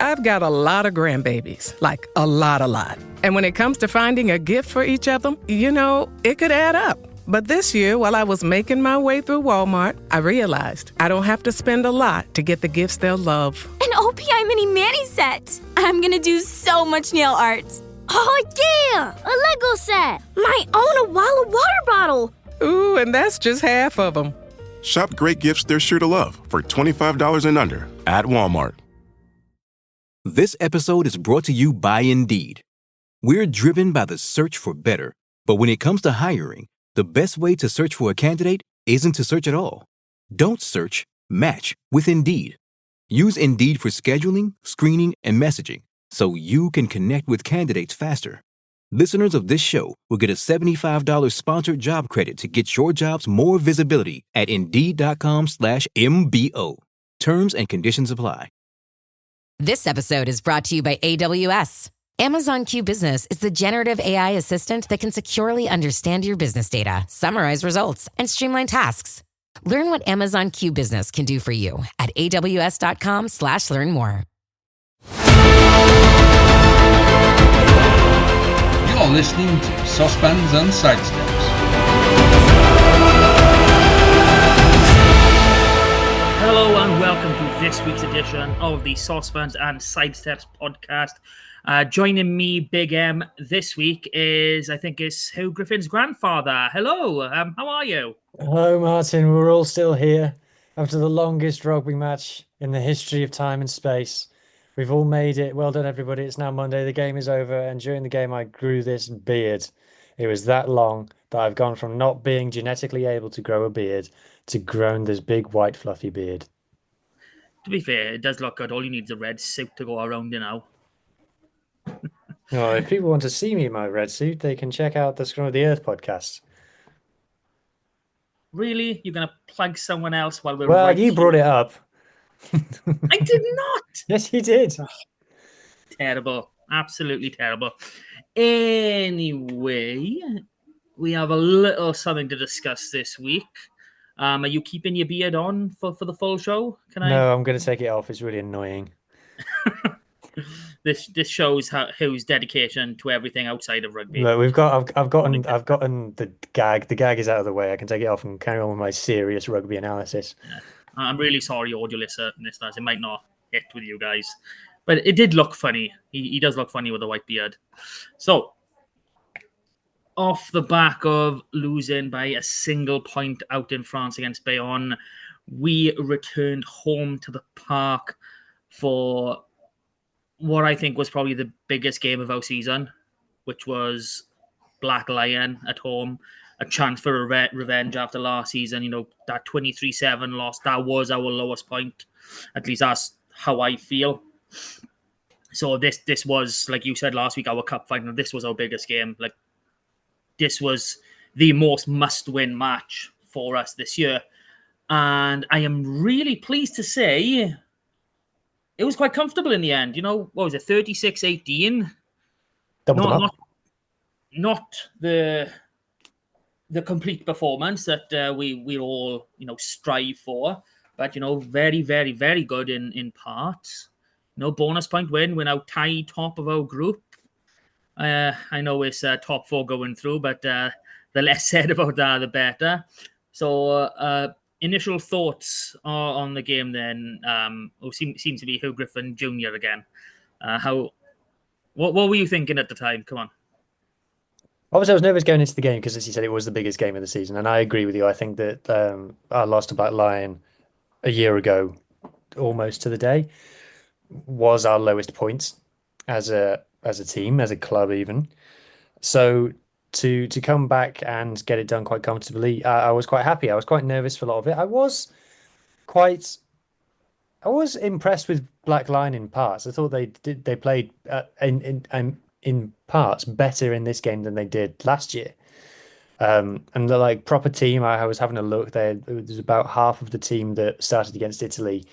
I've got a lot of grandbabies, like a lot. And when it comes to finding a gift for each of them, it could add up. But this year, while I was making my way through Walmart, I realized I don't have to spend a lot to get the gifts they'll love. An OPI mini mani set! I'm gonna do so much nail art. Oh yeah! A Lego set! Might own a Walla water bottle! Ooh, and that's just half of them. Shop great gifts they're sure to love for $25 and under at Walmart. This episode is brought to you by Indeed. We're driven by the search for better, but when it comes to hiring, the best way to search for a candidate isn't to search at all. Don't search, match with Indeed. Use Indeed for scheduling, screening, and messaging so you can connect with candidates faster. Listeners of this show will get a $75 sponsored job credit to get your jobs more visibility at Indeed.com/MBO. Terms and conditions apply. This episode is brought to you by AWS. Amazon Q Business is the generative AI assistant that can securely understand your business data, summarize results, and streamline tasks. Learn what Amazon Q Business can do for you at AWS.com/learn more. You're listening to Saucepans and Sidesteps. Hello and welcome to this week's edition of the Saucepans and Sidesteps podcast. Joining me, Big M, this week is Huw Griffin's grandfather. Hello, how are you? Hello, Martin. We're all still here after the longest rugby match in the history of time and space. We've all made it. Well done, everybody. It's now Monday. The game is over. And during the game, I grew this beard. It was that long that I've gone from not being genetically able to grow a beard to grown this big, white, fluffy beard. To be fair, it does look good. All you need is a red suit to go around, Oh, if people want to see me in my red suit, they can check out the Scrum of the Earth podcast. Really? You're going to plug someone else while we're... Well, you brought it up. I did not! Yes, you did. Terrible. Absolutely terrible. Anyway, we have a little something to discuss this week. Are you keeping your beard on for the full show? No, I'm going to take it off. It's really annoying. This shows Hugh's dedication to everything outside of rugby. Look, I've gotten the gag. The gag is out of the way. I can take it off and carry on with my serious rugby analysis. Yeah. I'm really sorry, audio listeners. It might not hit with you guys, but it did look funny. He does look funny with a white beard. So, off the back of losing by a single point out in France against Bayonne, we returned home to the park for what I think was probably the biggest game of our season, which was Black Lion at home, a chance for revenge after last season. That 23-7 loss, that was our lowest point. At least that's how I feel. So this was, like you said last week, our cup final. This was our biggest game. This was the most must-win match for us this year. And I am really pleased to say it was quite comfortable in the end. What was it, 36-18? Not the complete performance that we all, strive for. But, very, very, very good in parts. Bonus point win. We're now tied top of our group. I know it's top four going through, but the less said about that, the better. So, initial thoughts on the game then. Seems to be Huw Griffin Jr. again. What were you thinking at the time? Come on. Obviously, I was nervous going into the game because, as you said, it was the biggest game of the season. And I agree with you. I think that our loss to Black Lion a year ago, almost to the day, was our lowest points as a team, as a club even. So to come back and get it done quite comfortably, I was quite happy. I was quite nervous for a lot of it. I was impressed with Black Lion in parts. I thought they played in parts better in this game than they did last year. And the proper team, I was having a look there. It was about half of the team that started against Italy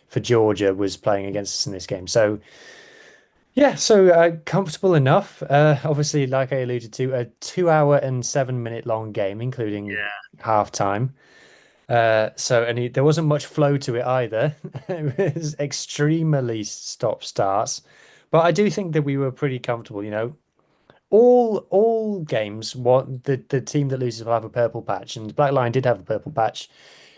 for Georgia was playing against us in this game. So yeah, comfortable enough. Obviously, like I alluded to, a 2 hour and 7 minute long game, including half time. There wasn't much flow to it either. It was extremely stop-starts. But I do think that we were pretty comfortable, all games, what the team that loses will have a purple patch, and Black Lion did have a purple patch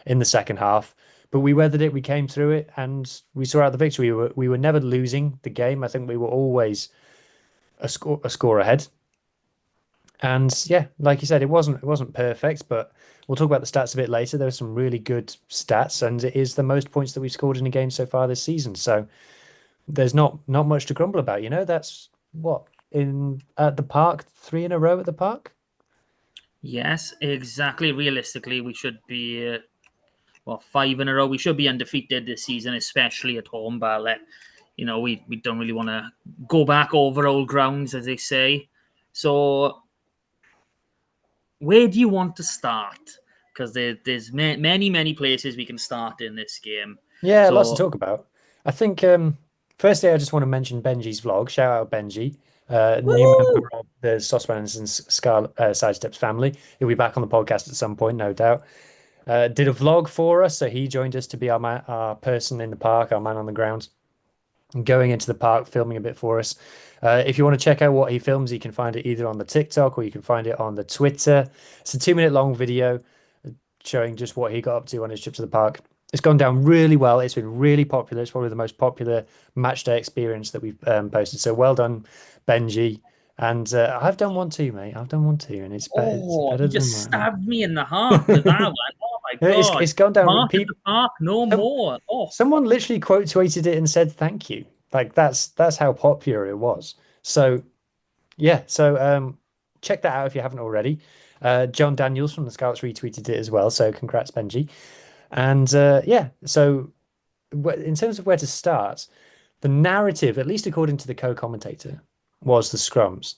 in the second half, but we weathered it, we came through it, and we saw out the victory. We were never losing the game. I think we were always a score ahead. And yeah, like you said, it wasn't perfect, but we'll talk about the stats a bit later. There are some really good stats, and it is the most points that we've scored in a game so far this season. So there's not much to grumble about. That's what in at the park, 3 in a row at the park. Yes, exactly. Realistically, we should be 5 in a row. We should be undefeated this season, especially at home. But we don't really want to go back over old grounds, as they say. So where do you want to start? Because there's many places we can start in this game. Yeah, lots to So talk about. I think firstly, I just want to mention Benji's vlog. Shout out Benji, new member woo! of the Saucepans and Sidesteps family. He'll be back on the podcast at some point, no doubt. Did a vlog for us, so he joined us to be our person in the park, our man on the ground, going into the park, filming a bit for us. If you want to check out what he films, you can find it either on the TikTok or you can find it on the Twitter. It's a 2-minute long video showing just what he got up to on his trip to the park. It's gone down really well. It's been really popular. It's probably the most popular match day experience that we've posted. So well done, Benji. And I've done one too, mate. I've done one too, and it's better He than just mine. stabbed me in the heart with that one. Oh my god! It's gone down. Mark at the park, no more. Oh, Someone literally quote tweeted it and said thank you. Like that's how popular it was. So yeah, check that out if you haven't already. John Daniels from the Scarlets retweeted it as well. So congrats, Benji. And yeah, so in terms of where to start, the narrative, at least according to the co-commentator, was the scrums.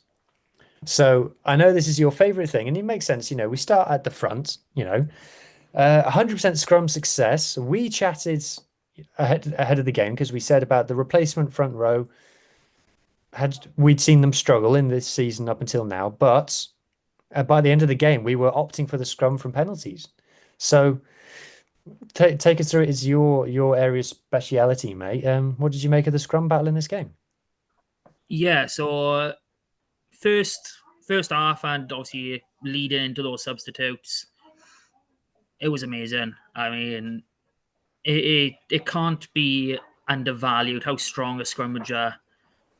So I know this is your favorite thing, and it makes sense. We start at the front. 100% scrum success. We chatted ahead of the game because we said about the replacement front row. We'd seen them struggle in this season up until now, but by the end of the game, we were opting for the scrum from penalties. So take us through it. Is your area's speciality, mate? What did you make of the scrum battle in this game? yeah. So first half, and obviously leading into those substitutes, it was amazing. I mean, it can't be undervalued how strong a scrummager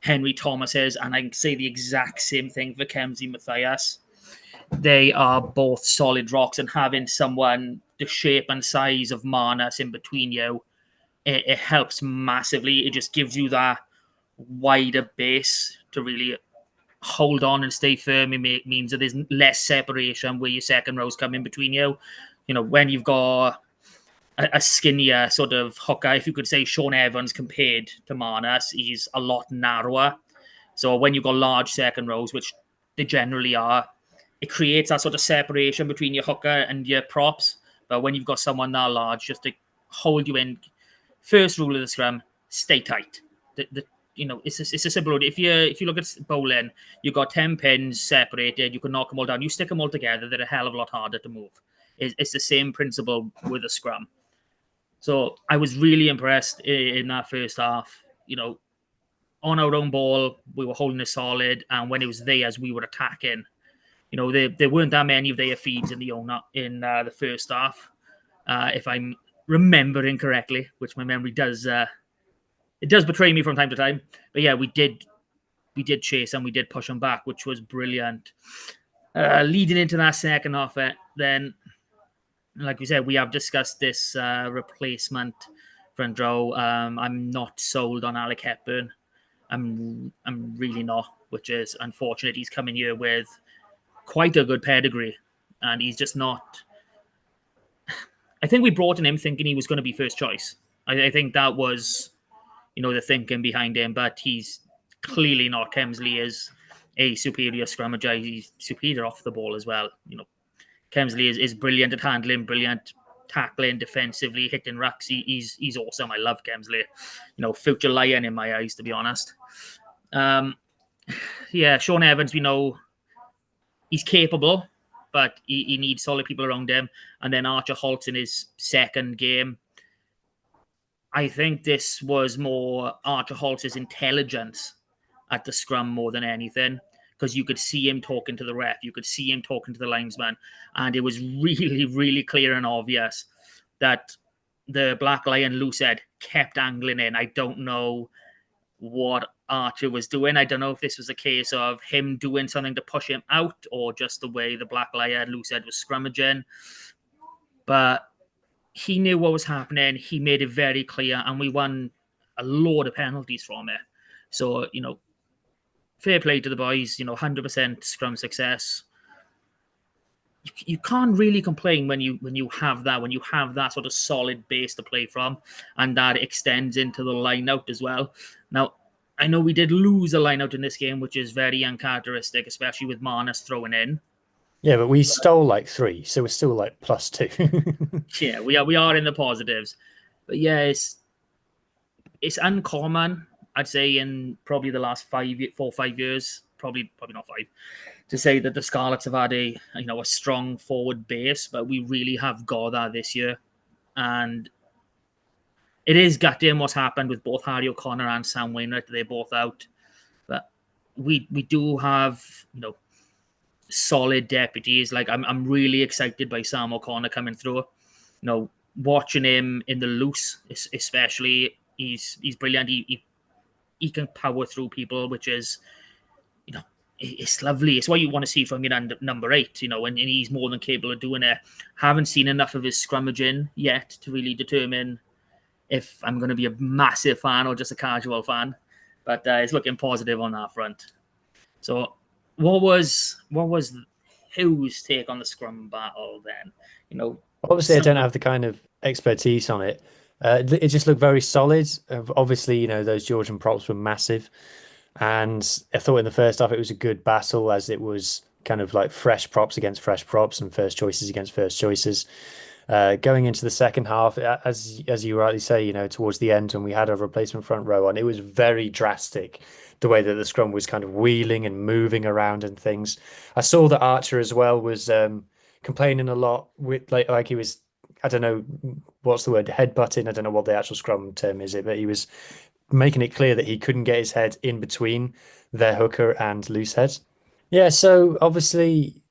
Henry Thomas is, and I can say the exact same thing for Kemsey Mathias. They are both solid rocks, and having someone the shape and size of Marnus in between you, it helps massively. It just gives you that wider base to really hold on and stay firm. It means that there's less separation where your second rows come in between you. When you've got a skinnier sort of hooker, if you could say Sean Evans compared to Marnus, he's a lot narrower. So when you've got large second rows, which they generally are, it creates that sort of separation between your hooker and your props. But when you've got someone that large, just to hold you in, first rule of the scrum, stay tight. It's a simple rule. If you look at bowling, you've got 10 pins separated, you can knock them all down. You stick them all together, they're a hell of a lot harder to move. It's the same principle with a scrum. So I was really impressed in that first half. On our own ball, we were holding it solid, and when it was theirs, we were attacking. There weren't that many of their feeds in the first half, if I'm remembering correctly, which my memory does it does betray me from time to time. But yeah, we did chase and we did push them back, which was brilliant. Leading into that second half, then, like we said, we have discussed this replacement front row. I'm not sold on Alec Hepburn. I'm really not, which is unfortunate. He's coming here with quite a good pedigree, and he's just not. I think we brought in him thinking he was going to be first choice. I think that was, the thinking behind him, but he's clearly not. Kemsley is a superior scrummager. He's superior off the ball as well. Kemsley is brilliant at handling, brilliant tackling, defensively, hitting rucks. He's awesome. I love Kemsley. Future Lion in my eyes, to be honest. Sean Evans, we know he's capable, but he needs solid people around him. And then Archer Holtz in his second game. I think this was more Archer Holtz's intelligence at the scrum more than anything, because you could see him talking to the ref, you could see him talking to the linesman, and it was really, really clear and obvious that the Black Lion loosehead kept angling in. I don't know what Archer was doing. I don't know if this was a case of him doing something to push him out or just the way the Black Lion loosehead was scrummaging. But he knew what was happening. He made it very clear, and we won a load of penalties from it. So, fair play to the boys, 100% scrum success. You can't really complain when you have that sort of solid base to play from, and that extends into the line out as well. Now, I know we did lose a line out in this game, which is very uncharacteristic, especially with Marnus throwing in. Yeah, but we stole like 3, so we're still like +2. Yeah, we are in the positives. But yeah, it's uncommon, I'd say, in probably the last 4 or 5 years, probably not 5, to say that the Scarlets have had a strong forward base, but we really have got that this year. And it is gutting what's happened with both Harry O'Connor and Sam Wainwright. They're both out. But we do have, solid deputies. Like I'm really excited by Sam O'Connor coming through. Watching him in the loose, especially, he's brilliant. He can power through people, which is, it's lovely. It's what you want to see from your number 8, and he's more than capable of doing it. Haven't seen enough of his scrummaging yet to really determine if I'm going to be a massive fan or just a casual fan, but it's looking positive on that front. So, what was Huw's take on the scrum battle then? Obviously, I don't have the kind of expertise on it. It just looked very solid. Obviously, those Georgian props were massive. And I thought in the first half it was a good battle, as it was kind of like fresh props against fresh props and first choices against first choices. Going into the second half, as you rightly say, towards the end when we had a replacement front row on, it was very drastic, the way that the scrum was kind of wheeling and moving around and things. I saw that Archer as well was complaining a lot with like he was, I don't know what's the word, headbutting. I don't know what the actual scrum term is, but he was making it clear that he couldn't get his head in between their hooker and loose head. Yeah, so obviously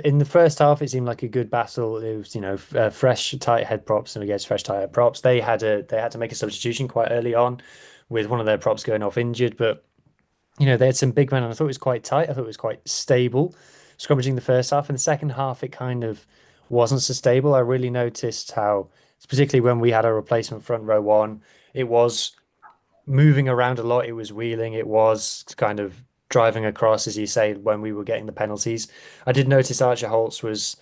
in the first half it seemed like a good battle. It was fresh tight head props and against fresh tight head props. They had to make a substitution quite early on with one of their props going off injured, but they had some big men, and I thought it was quite tight. I thought it was quite stable scrummaging the first half. In the second half it kind of wasn't so stable. I really noticed how, particularly when we had a replacement front row on, it was moving around a lot. It was wheeling. It was kind of driving across, as you say, when we were getting the penalties. I did notice Archer Holtz was,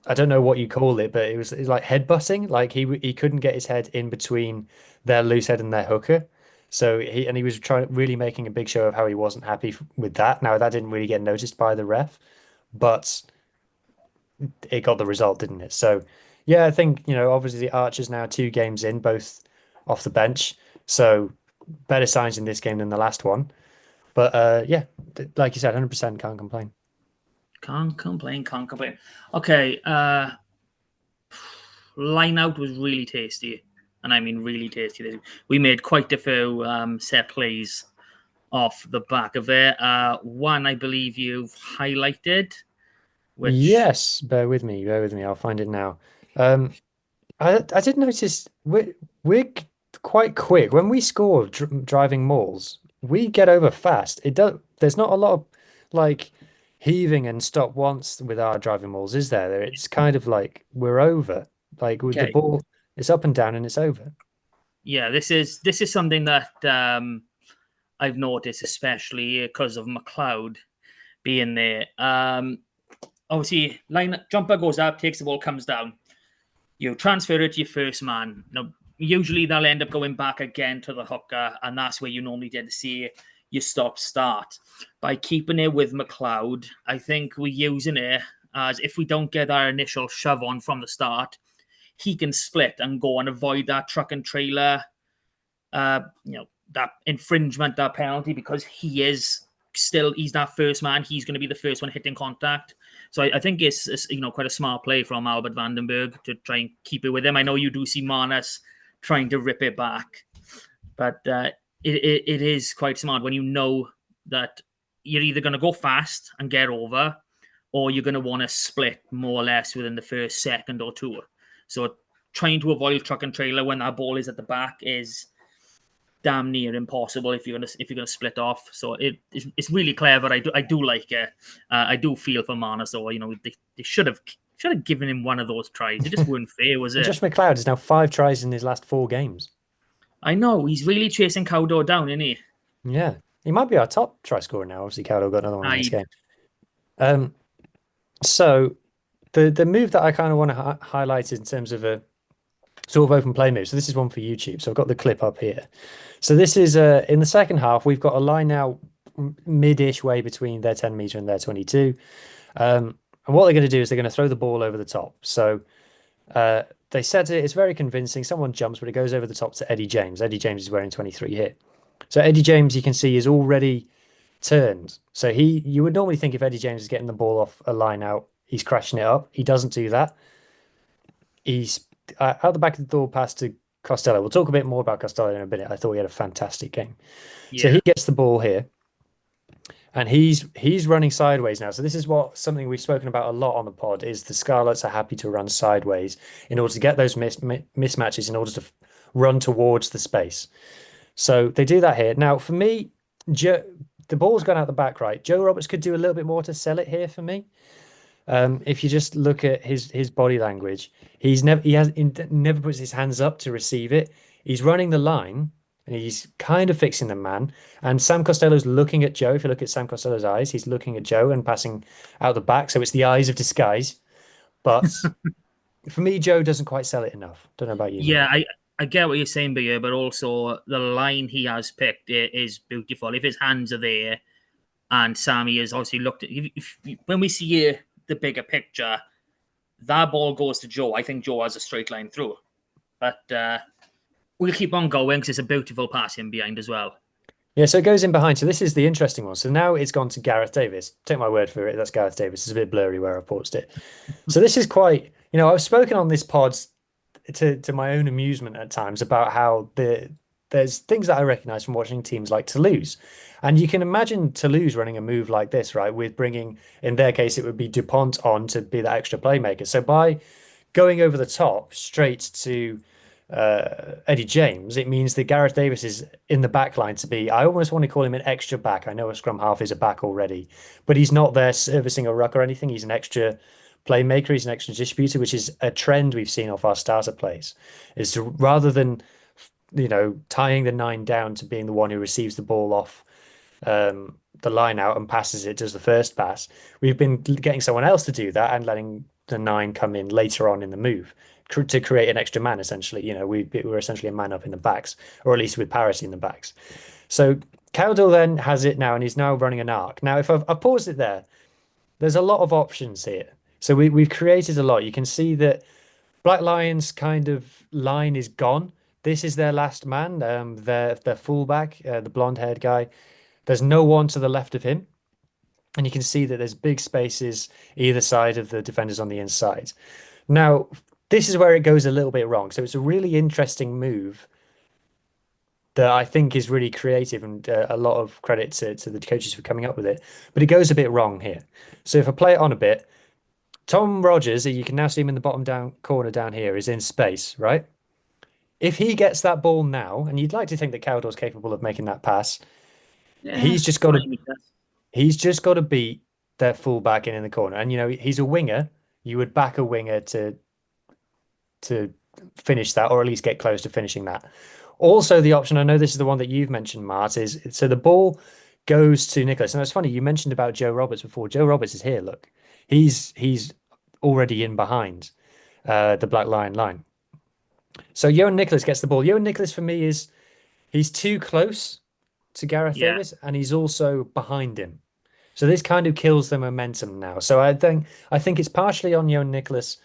I don't know what you call it, but it was like headbutting. Like he couldn't get his head in between their loose head and their hooker. So he was really making a big show of how he wasn't happy with that. Now that didn't really get noticed by the ref, but it got the result, didn't it? So yeah, I think, obviously Archer's now 2 games in, both off the bench. So better signs in this game than the last one. But yeah, like you said, 100% can't complain. Can't complain. Okay, line out was really tasty, and I mean really tasty. We made quite a few set plays off the back of it. One, I believe you've highlighted. Which... Yes, bear with me. I'll find it now. I did notice we're quite quick when we score driving mauls. We get over fast. There's not a lot of like heaving and stop once with our driving mauls, is there? It's kind of like we're over. Like with the ball, it's up and down and it's over. Yeah, this is something that I've noticed, especially because of McLeod being there. Obviously, jumper goes up, takes the ball, comes down. You transfer it to your first man. Now, usually they'll end up going back again to the hooker, and that's where you normally get to see your stop-start. By keeping it with McLeod, I think we're using it as if we don't get our initial shove on from the start, he can split and go and avoid that truck and trailer, that infringement, that penalty, because he is still he's that first man. He's going to be the first one hitting contact. So I think it's quite a smart play from Albert Vandenberg to try and keep it with him. I know you do see Marnus trying to rip it back, but it is quite smart when you know that you're either going to go fast and get over, or you're going to want to split more or less within the first second or two. So trying to avoid truck and trailer when that ball is at the back is damn near impossible if you're gonna split off. So it's really clever. I do like it. I do feel for Marnus, though. They should have given him one of those tries. It just weren't fair, was it? Josh McLeod is now 5 tries in his last 4 games. I know, he's really chasing Cowdo down, isn't he? Yeah, he might be our top try scorer now. Obviously, Cowdo got another one in this game. So the move that I kind of want to highlight in terms of a sort of open play move. So this is one for YouTube. So I've got the clip up here. So this is in the second half, we've got a line now mid-ish way between their 10 meter and their 22. And what they're going to do is they're going to throw the ball over the top. So they set it. It's very convincing. Someone jumps, but it goes over the top to Eddie James. Eddie James is wearing 23 here. So Eddie James, you can see, is already turned. So you would normally think if Eddie James is getting the ball off a line out, he's crashing it up. He doesn't do that. He's out the back of the door pass to Costello. We'll talk a bit more about Costello in a minute. I thought he had a fantastic game. Yeah. So he gets the ball here, and he's running sideways now. So this is something we've spoken about a lot on the pod, is the Scarlets are happy to run sideways in order to get those mismatches, in order to run towards the space. So they do that here. Now, for me, the ball's gone out the back right. Joe Roberts could do a little bit more to sell it here for me. If you just look at his body language, he never puts his hands up to receive it. He's running the line and he's kind of fixing the man. And Sam Costello's looking at Joe. If you look at Sam Costello's eyes, he's looking at Joe and passing out the back. So it's the eyes of disguise. But for me, Joe doesn't quite sell it enough. Don't know about you. Yeah, I get what you're saying, but also the line he has picked is beautiful. If his hands are there, and Sammy has obviously looked at, when we see the bigger picture, that ball goes to Joe. I think Joe has a straight line through. But we'll keep on going because it's a beautiful pass in behind as well. Yeah, so it goes in behind. So this is the interesting one. So now it's gone to Gareth Davis. Take my word for it, that's Gareth Davis. It's a bit blurry where I paused it. So this is quite, I've spoken on this pod to my own amusement at times about how there's things that I recognize from watching teams like Toulouse. And you can imagine Toulouse running a move like this, right? With bringing, in their case, it would be Dupont on to be the extra playmaker. So by going over the top straight to Eddie James, it means that Gareth Davis is in the back line to be, I almost want to call him an extra back. I know a scrum half is a back already, but he's not there servicing a ruck or anything. He's an extra playmaker. He's an extra distributor, which is a trend we've seen off our starter plays, is to, rather than tying the 9 down to being the one who receives the ball off the line out and passes it, does the first pass, we've been getting someone else to do that and letting the 9 come in later on in the move to create an extra man. Essentially, we're essentially a man up in the backs, or at least with parity in the backs. So Cowdell then has it now, and he's now running an arc. Now, if I've paused it there's a lot of options here. So we've created a lot. You can see that Black Lion's kind of line is gone. This is their last man, their fullback, the blonde-haired guy. There's no one to the left of him. And you can see that there's big spaces either side of the defenders on the inside. Now, this is where it goes a little bit wrong. So it's a really interesting move that I think is really creative, and a lot of credit to the coaches for coming up with it. But it goes a bit wrong here. So if I play it on a bit, Tom Rogers, you can now see him in the bottom down corner down here, is in space, right? If he gets that ball now, and you'd like to think that Cowdell's capable of making that pass, he's just got to beat their fullback in the corner. And he's a winger. You would back a winger to finish that, or at least get close to finishing that. Also, the option, I know this is the one that you've mentioned, Mart, is so the ball goes to Nicholas. And it's funny, you mentioned about Joe Roberts before. Joe Roberts is here. Look, he's already in behind the Black Lion line. So Johan Nicholas gets the ball. Johan Nicholas, for me, he's too close to Gareth Davis, and he's also behind him. So this kind of kills the momentum now. So I think it's partially on Johan Nicholas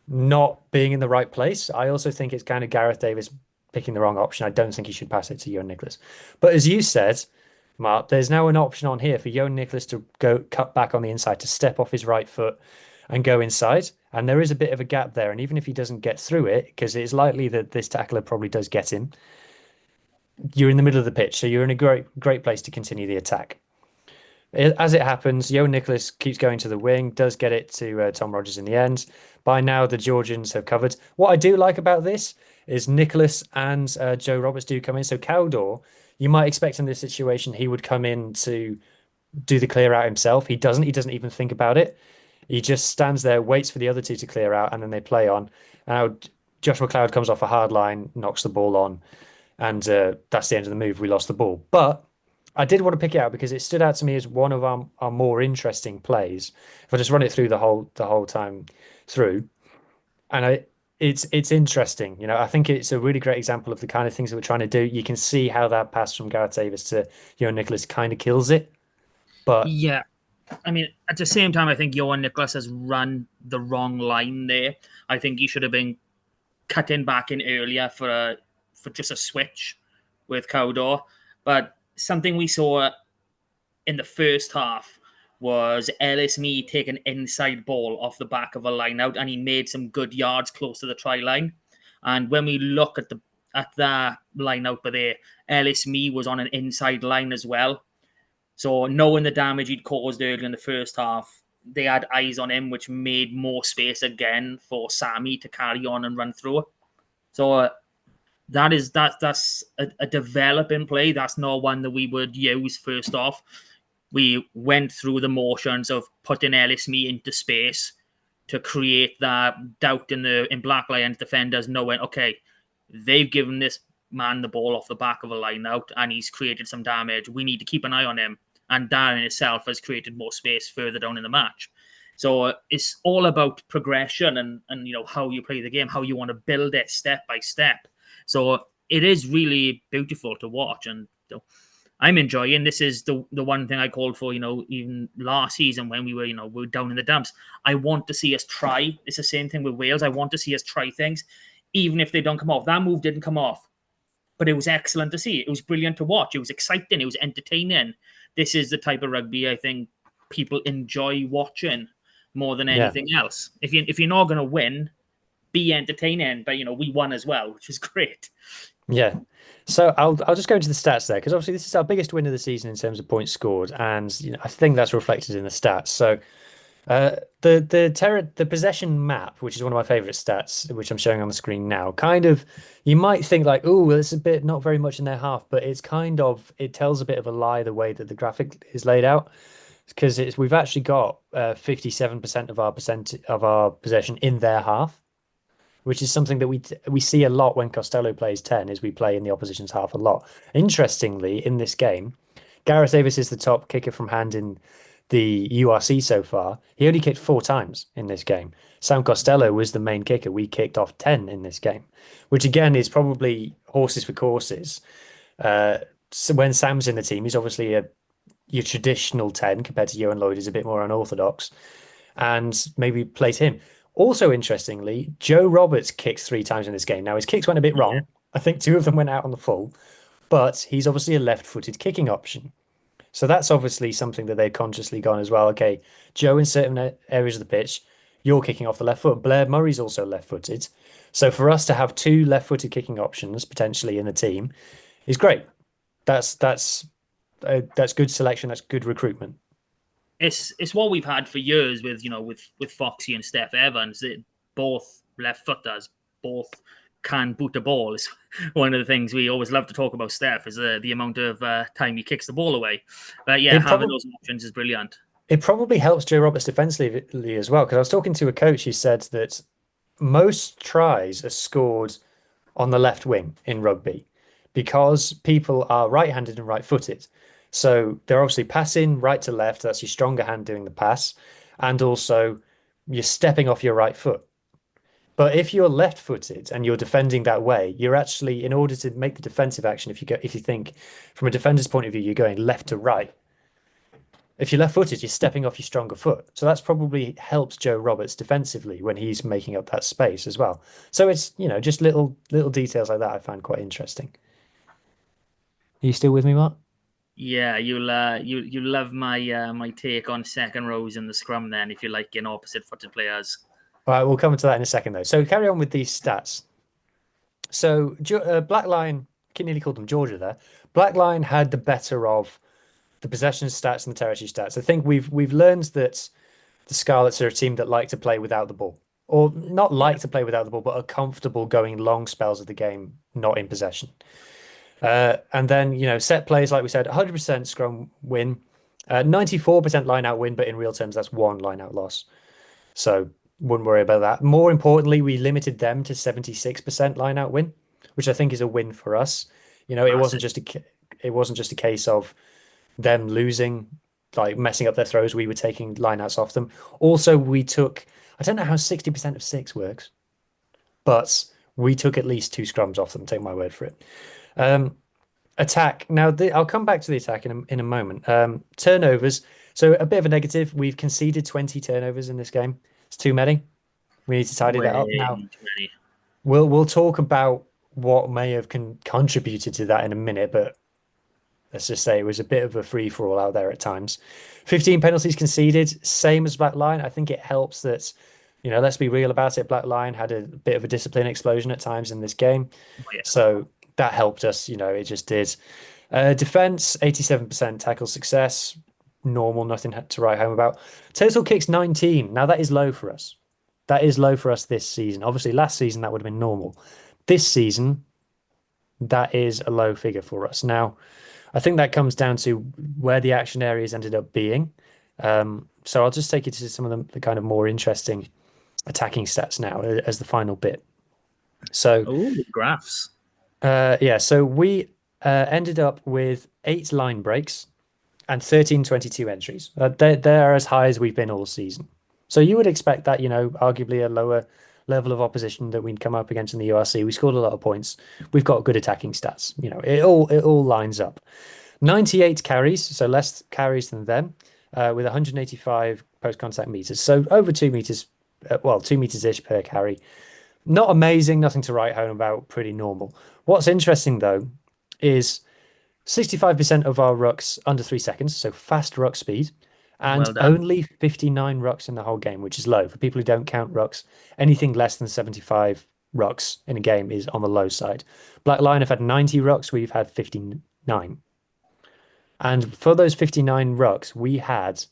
not being in the right place. I also think it's kind of Gareth Davis picking the wrong option. I don't think he should pass it to Johan Nicholas. But as you said, Mart, there's now an option on here for Johan Nicholas to go cut back on the inside to step off his right foot and go inside. And there is a bit of a gap there. And even if he doesn't get through it, because it's likely that this tackler probably does get him, you're in the middle of the pitch, so you're in a great place to continue the attack. As it happens, Johan Nicholas keeps going to the wing, does get it to Tom Rogers in the end. By now, the Georgians have covered. What I do like about this is Nicholas and Joe Roberts do come in. So Caldor, you might expect in this situation he would come in to do the clear out himself. He doesn't. He doesn't even think about it. He just stands there, waits for the other two to clear out, and then they play on. Now Josh McLeod comes off a hard line, knocks the ball on, and that's the end of the move. We lost the ball, but I did want to pick it out because it stood out to me as one of our more interesting plays. If I just run it through the whole time through, and it's interesting. You know, I think it's a really great example of the kind of things that we're trying to do. You can see how that pass from Gareth Davis to Nicholas kind of kills it, but Yeah. I mean, at the same time, I think Johan Nicholas has run the wrong line there. I think he should have been cutting back in earlier for just a switch with Cowdor. But something we saw in the first half was Ellis Mee take an inside ball off the back of a line out, and he made some good yards close to the try line. And when we look at that line out there, Ellis Mee was on an inside line as well. So knowing the damage he'd caused early in the first half, they had eyes on him, which made more space again for Sammy to carry on and run through. So that's a developing play. That's not one that we would use first off. We went through the motions of putting Ellis Mee into space to create that doubt in Black Lions defenders, knowing, okay, they've given this man the ball off the back of a line out and he's created some damage. We need to keep an eye on him. And that in itself has created more space further down in the match. So it's all about progression and how you play the game, how you want to build it step by step. So it is really beautiful to watch, and I'm enjoying. This is the one thing I called for, even last season when we were down in the dumps. I want to see us try. It's the same thing with Wales. I want to see us try things, even if they don't come off. That move didn't come off, but it was excellent to see. It was brilliant to watch. It was exciting. It was entertaining. This is the type of rugby I think people enjoy watching more than anything else. If you're not going to win, be entertaining. But we won as well, which is great. Yeah. So I'll just go into the stats there because obviously this is our biggest win of the season in terms of points scored, and I think that's reflected in the stats. So the possession map, which is one of my favorite stats, which I'm showing on the screen now, kind of you might think like, oh, well, it's a bit not very much in their half, but it tells a bit of a lie the way that the graphic is laid out, because we've actually got 57% of our possession in their half, which is something that we see a lot when Costello plays 10, is we play in the opposition's half a lot. Interestingly, in this game, Gareth Davis is the top kicker from hand in the URC so far. He only kicked 4 times in this game. Sam Costello was the main kicker. We kicked off 10 in this game, which again is probably horses for courses. So when Sam's in the team, he's obviously your traditional 10 compared to Johan Lloyd, is a bit more unorthodox, and maybe plays him. Also, interestingly, Joe Roberts kicked 3 times in this game. Now, his kicks went a bit wrong. I think 2 of them went out on the full, but he's obviously a left-footed kicking option. So that's obviously something that they've consciously gone as well. Okay, Joe, in certain areas of the pitch, you're kicking off the left foot. Blair Murray's also left-footed. So for us to have 2 left-footed kicking options potentially in the team is great. That's good selection. That's good recruitment. It's what we've had for years with Foxy and Steph Evans. Both left footers, both can boot the ball. Is one of the things we always love to talk about Steph, is the amount of time he kicks the ball away. But having those options is brilliant. It probably helps Joe Roberts defensively as well, because I was talking to a coach who said that most tries are scored on the left wing in rugby because people are right-handed and right-footed. So they're obviously passing right to left. That's your stronger hand doing the pass. And also you're stepping off your right foot. But if you're left-footed and you're defending that way, you're actually, in order to make the defensive action, if you think from a defender's point of view, you're going left to right. If you're left-footed, you're stepping off your stronger foot. So that's probably helps Joe Roberts defensively when he's making up that space as well. So it's, just little details like that I find quite interesting. Are you still with me, Mark? Yeah, you love my my take on second rows in the scrum. Then, if you like in opposite-footed players. All right, we'll come to that in a second, though. So carry on with these stats. So Black Line, nearly called them Georgia there. Black Line had the better of the possession stats and the territory stats. I think we've learned that the Scarlets are a team that like to play without the ball, or not like to play without the ball, but are comfortable going long spells of the game, not in possession. And then, set plays, like we said, 100% scrum win, 94% line out win, but in real terms, that's one line out loss. So wouldn't worry about that. More importantly, we limited them to 76% line out win, which I think is a win for us. It wasn't just a case of them losing, like messing up their throws. We were taking lineouts off them. Also, I don't know how 60% of six works, but we took at least two scrums off them. Take my word for it. Attack. Now, I'll come back to the attack in a moment. Turnovers. So a bit of a negative. We've conceded 20 turnovers in this game. It's too many. We need to tidy that up now. We'll talk about what may have contributed to that in a minute, but let's just say it was a bit of a free for all out there at times. 15 penalties conceded, same as Black Lion. I think it helps that, let's be real about it. Black Lion had a bit of a discipline explosion at times in this game. So that helped us, it just did. Defense, 87% tackle success. Normal, nothing to write home about. Total kicks, 19. Now that is low for us. That is low for us this season. Obviously, last season that would have been normal. This season, that is a low figure for us. Now, I think that comes down to where the action areas ended up being. So I'll just take you to some of the kind of more interesting attacking stats now as the final bit. So, graphs. So we ended up with 8 line breaks and 13-22 entries. They're as high as we've been all season. So you would expect that, arguably a lower level of opposition that we'd come up against in the URC. We scored a lot of points. We've got good attacking stats. It all lines up. 98 carries, so less carries than them, with 185 post-contact meters. So over 2 meters, 2 meters-ish per carry. Not amazing, nothing to write home about, pretty normal. What's interesting, though, is 65% of our rucks under 3 seconds, so fast ruck speed, and only 59 rucks in the whole game, which is low. For people who don't count rucks, anything less than 75 rucks in a game is on the low side. Black Lion have had 90 rucks, we've had 59. And for those 59 rucks, we had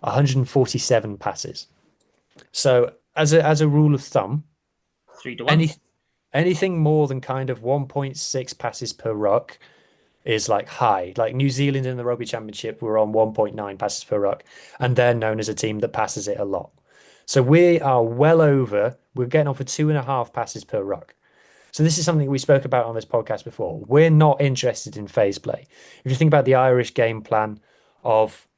147 passes. So as a rule of thumb, 3-1. Anything more than kind of 1.6 passes per ruck is like high. Like New Zealand in the Rugby Championship were on 1.9 passes per ruck, and they're known as a team that passes it a lot. So we are well over, we're getting on for 2.5 passes per ruck. So this is something we spoke about on this podcast before. We're not interested in phase play. If you think about the Irish game plan of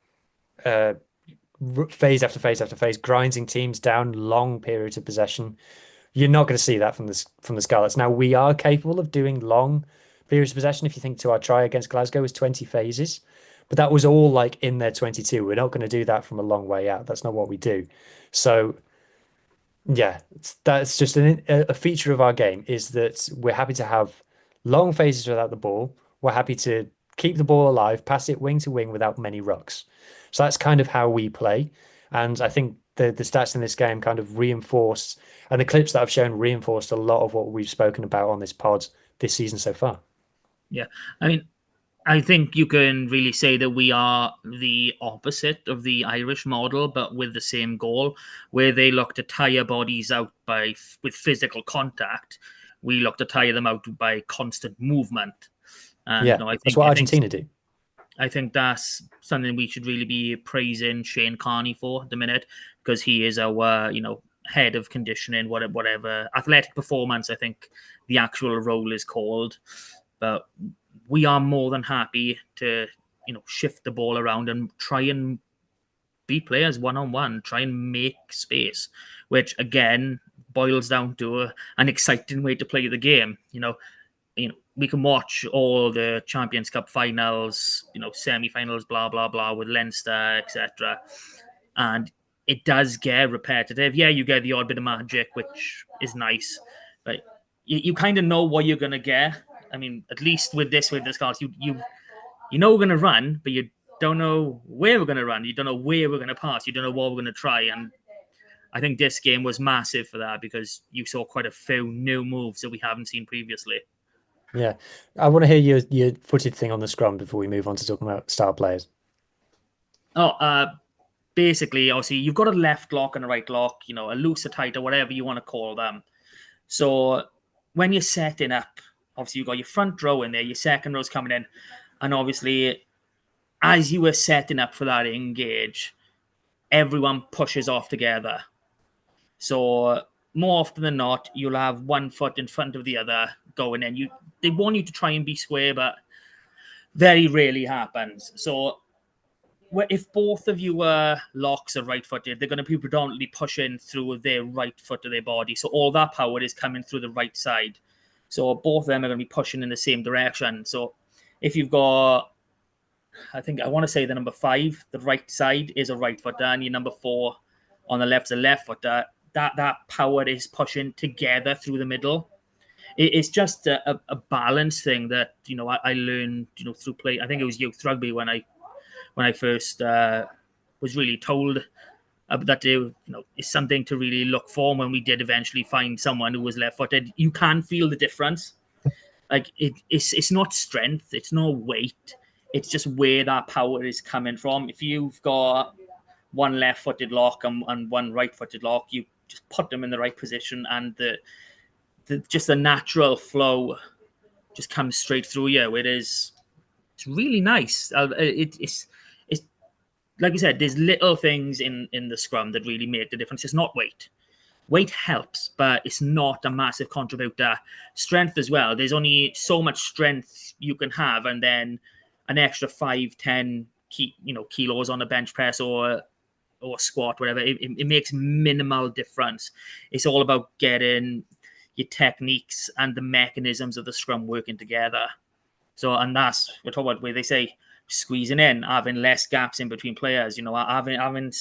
phase after phase after phase, grinding teams down long periods of possession, you're not going to see that from the Scarlets. Now, we are capable of doing long periods of possession. If you think to our try against Glasgow was 20 phases, but that was all like in their 22. We're not going to do that from a long way out. That's not what we do. So yeah, that's just a feature of our game, is that we're happy to have long phases without the ball. We're happy to keep the ball alive, pass it wing to wing without many rucks. So that's kind of how we play. And I think the stats in this game kind of reinforced, and the clips that I've shown reinforced a lot of what we've spoken about on this pod this season so far. Yeah, I mean, I think you can really say that we are the opposite of the Irish model, but with the same goal, where they look to tire bodies out with physical contact. We look to tire them out by constant movement. And, yeah, that's what Argentina do. I think that's something we should really be praising Shane Carney for at the minute, because he is our, head of conditioning, whatever athletic performance, I think the actual role is called. But we are more than happy to, shift the ball around and try and beat players one-on-one, try and make space, which again boils down to an exciting way to play the game. We can watch all the Champions Cup finals, semi-finals, blah, blah, blah, with Leinster, etc. And it does get repetitive. Yeah, you get the odd bit of magic, which is nice. But you kind of know what you're going to get. I mean, at least with this card, You know we're going to run, but you don't know where we're going to run. You don't know where we're going to pass. You don't know what we're going to try. And I think this game was massive for that because you saw quite a few new moves that we haven't seen previously. Yeah, I want to hear your footed thing on the scrum before we move on to talking about star players. Basically, obviously, you've got a left lock and a right lock, you know, a loose, a tight, or whatever you want to call them. So when you're setting up, obviously, you've got your front row in there, your second row's coming in. And obviously, as you were setting up for that engage, everyone pushes off together. So more often than not, you'll have one foot in front of the other going in. They want you to try and be square, but very rarely happens. So if both of you locks are right-footed, they're going to be predominantly pushing through their right foot of their body. So all that power is coming through the right side. So both of them are going to be pushing in the same direction. So if you've got, I want to say the number 5, the right side is a right footer, and your number 4 on the left is a left footer. That power is pushing together through the middle. It's just a balance thing that I learned through play. I think it was youth rugby when I first was really told that it's something to really look for. When we did eventually find someone who was left-footed, you can feel the difference. Like it's not strength, it's not weight, it's just where that power is coming from. If you've got one left-footed lock and one right-footed lock, you just put them in the right position, and the natural flow just comes straight through you. It's really nice. It's like you said, there's little things in the scrum that really make the difference. It's not weight. Weight helps, but it's not a massive contributor. Strength as well. There's only so much strength you can have, and then an extra 5-10 kilos on a bench press or squat, whatever. It makes minimal difference. It's all about getting your techniques and the mechanisms of the scrum working together. So, and that's we're talking about where they say squeezing in, having less gaps in between players. Having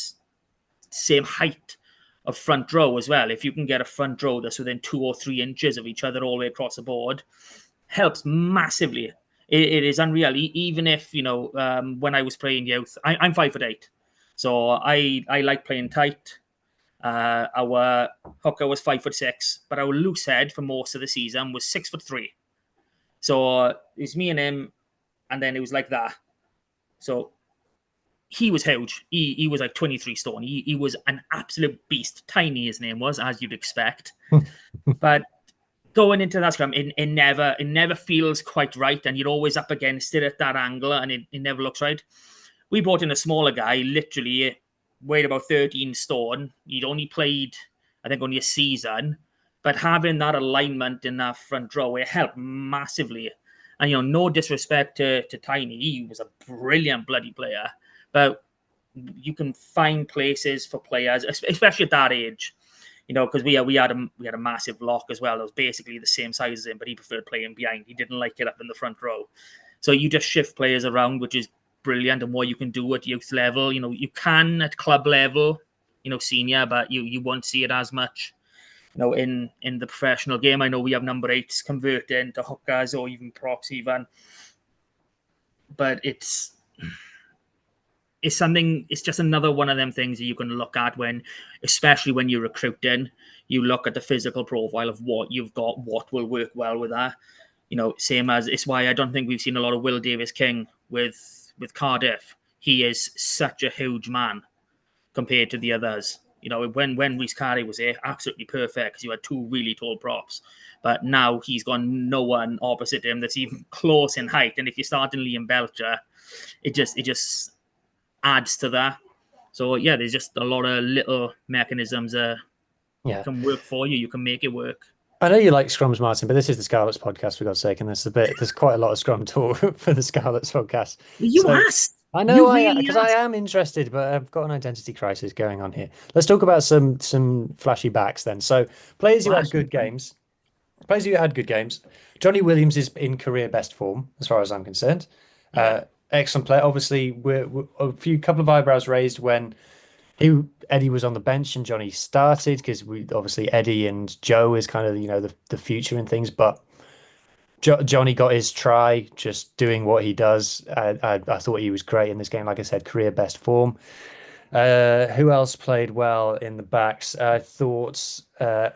same height of front row as well. If you can get a front row that's within 2 or 3 inches of each other all the way across the board, helps massively. It is unreal. Even if when I was playing youth, I'm 5'8", so I like playing tight. Our hooker was 5'6", but our loose head for most of the season was 6'3". So it was me and him, and then it was like that. So he was huge. He was like 23 stone. He was an absolute beast. Tiny, his name was, as you'd expect. But going into that scrum, it never feels quite right, and you're always up against it at that angle, and it never looks right. We brought in a smaller guy, literally weighed about 13 stone. He'd only played, I think, only a season, but having that alignment in that front row, it helped massively. And no disrespect to Tiny, he was a brilliant bloody player, but you can find places for players, especially at that age. Because we had a massive lock as well. It was basically the same size as him, but he preferred playing behind. He didn't like it up in the front row. So you just shift players around, which is brilliant, and what you can do at youth level. You can at club level, senior, but you won't see it as much. In the professional game. I know we have number 8s converting to hookers or even props even. But it's something, it's just another one of them things that you can look at especially when you're recruiting. You look at the physical profile of what you've got, what will work well with that. Same as, it's why I don't think we've seen a lot of Will Davis-King with Cardiff. He is such a huge man compared to the others. When Rhys Carey was here, absolutely perfect because you had 2 really tall props. But now he's got no one opposite him that's even close in height. And if you're starting Liam Belcher, it just adds to that. So, yeah, there's just a lot of little mechanisms that can work for you. You can make it work. I know you like scrums, Martin, but this is the Scarlets podcast, for God's sake, and there's quite a lot of scrum talk for the Scarlets podcast. You asked. I know, because I am interested, but I've got an identity crisis going on here. Let's talk about some flashy backs then. So players who had good games. Johnny Williams is in career best form, as far as I'm concerned. Excellent player. Obviously, we're a couple of eyebrows raised when Eddie was on the bench and Johnny started, because we obviously Eddie and Joe is kind of the future and things. But Johnny got his try, just doing what he does. I thought he was great in this game. Like I said, career best form. Who else played well in the backs? I thought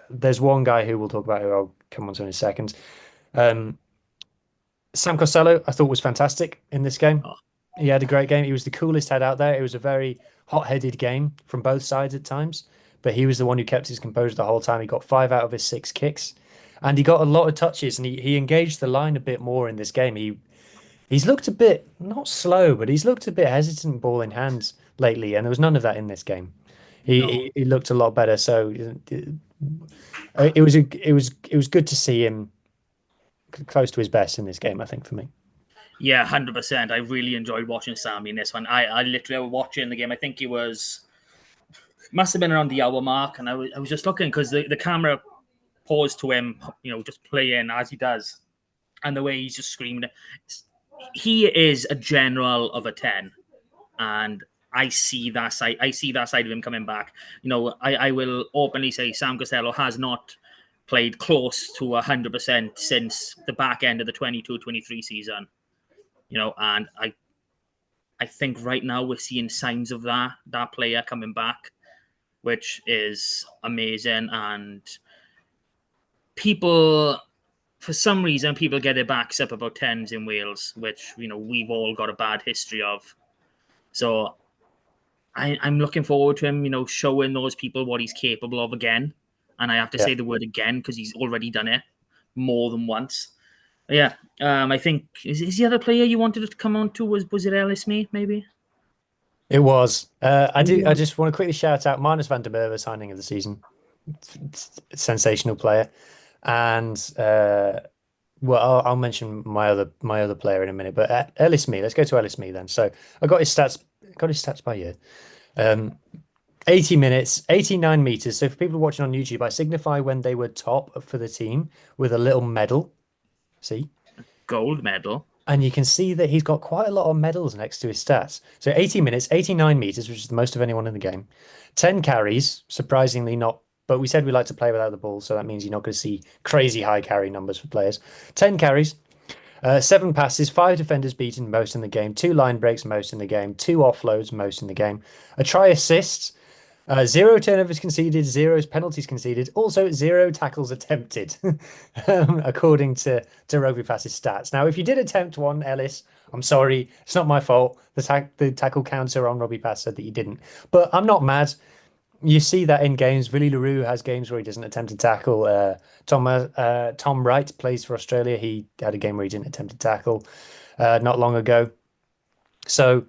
there's one guy who we'll talk about who I'll come on to in a second. Sam Costello, I thought was fantastic in this game. Oh. He had a great game. He was the coolest head out there. It was a very hot-headed game from both sides at times, but he was the one who kept his composure the whole time. He got 5 out of his 6 kicks, and he got a lot of touches, and he engaged the line a bit more in this game. He's looked a bit not slow, but he's looked a bit hesitant ball in hands lately, and there was none of that in this game. He looked a lot better. So it was good to see him close to his best in this game, I think, for me. Yeah, 100%. I really enjoyed watching Sammy in this one. I literally was watching the game. I think it must have been around the hour mark, and I was just looking because the camera paused to him, just playing as he does, and the way he's just screaming. He is a general of a 10, and I see that side. I see that side of him coming back. I will openly say Sam Costello has not played close to 100% since the back end of the 22-23 season. And I think right now we're seeing signs of that player coming back, which is amazing. And people, for some reason, people get their backs up about 10s in Wales, which, we've all got a bad history of. So I'm looking forward to him, showing those people what he's capable of again. And I have to say the word again because he's already done it more than once. Yeah, I think is the other player you wanted to come on to was it Ellis Mee, maybe? It was. I just want to quickly shout out Marnus van der Merwe, signing of the season, sensational player, and I'll mention my other player in a minute. But Ellis Mee, let's go to Ellis Mee then. So I got his stats by year. 80 minutes, 89 meters. So for people watching on YouTube, I signify when they were top for the team with a little medal. See? Gold medal. And you can see that he's got quite a lot of medals next to his stats. So 80 minutes, 89 meters, which is the most of anyone in the game. 10 carries, surprisingly not. But we said we like to play without the ball, so that means you're not going to see crazy high carry numbers for players. 10 carries, 7 passes, 5 defenders beaten, most in the game. 2 line breaks, most in the game. 2 offloads, most in the game. A try assist. 0 turnovers conceded, 0 penalties conceded, also 0 tackles attempted, according to Rugby Pass's stats. Now, if you did attempt one, Ellis, I'm sorry, it's not my fault. The tackle counter on Rugby Pass said that you didn't, but I'm not mad. You see that in games. Villy LaRue has games where he doesn't attempt to tackle. Tom Wright plays for Australia. He had a game where he didn't attempt to tackle not long ago. So,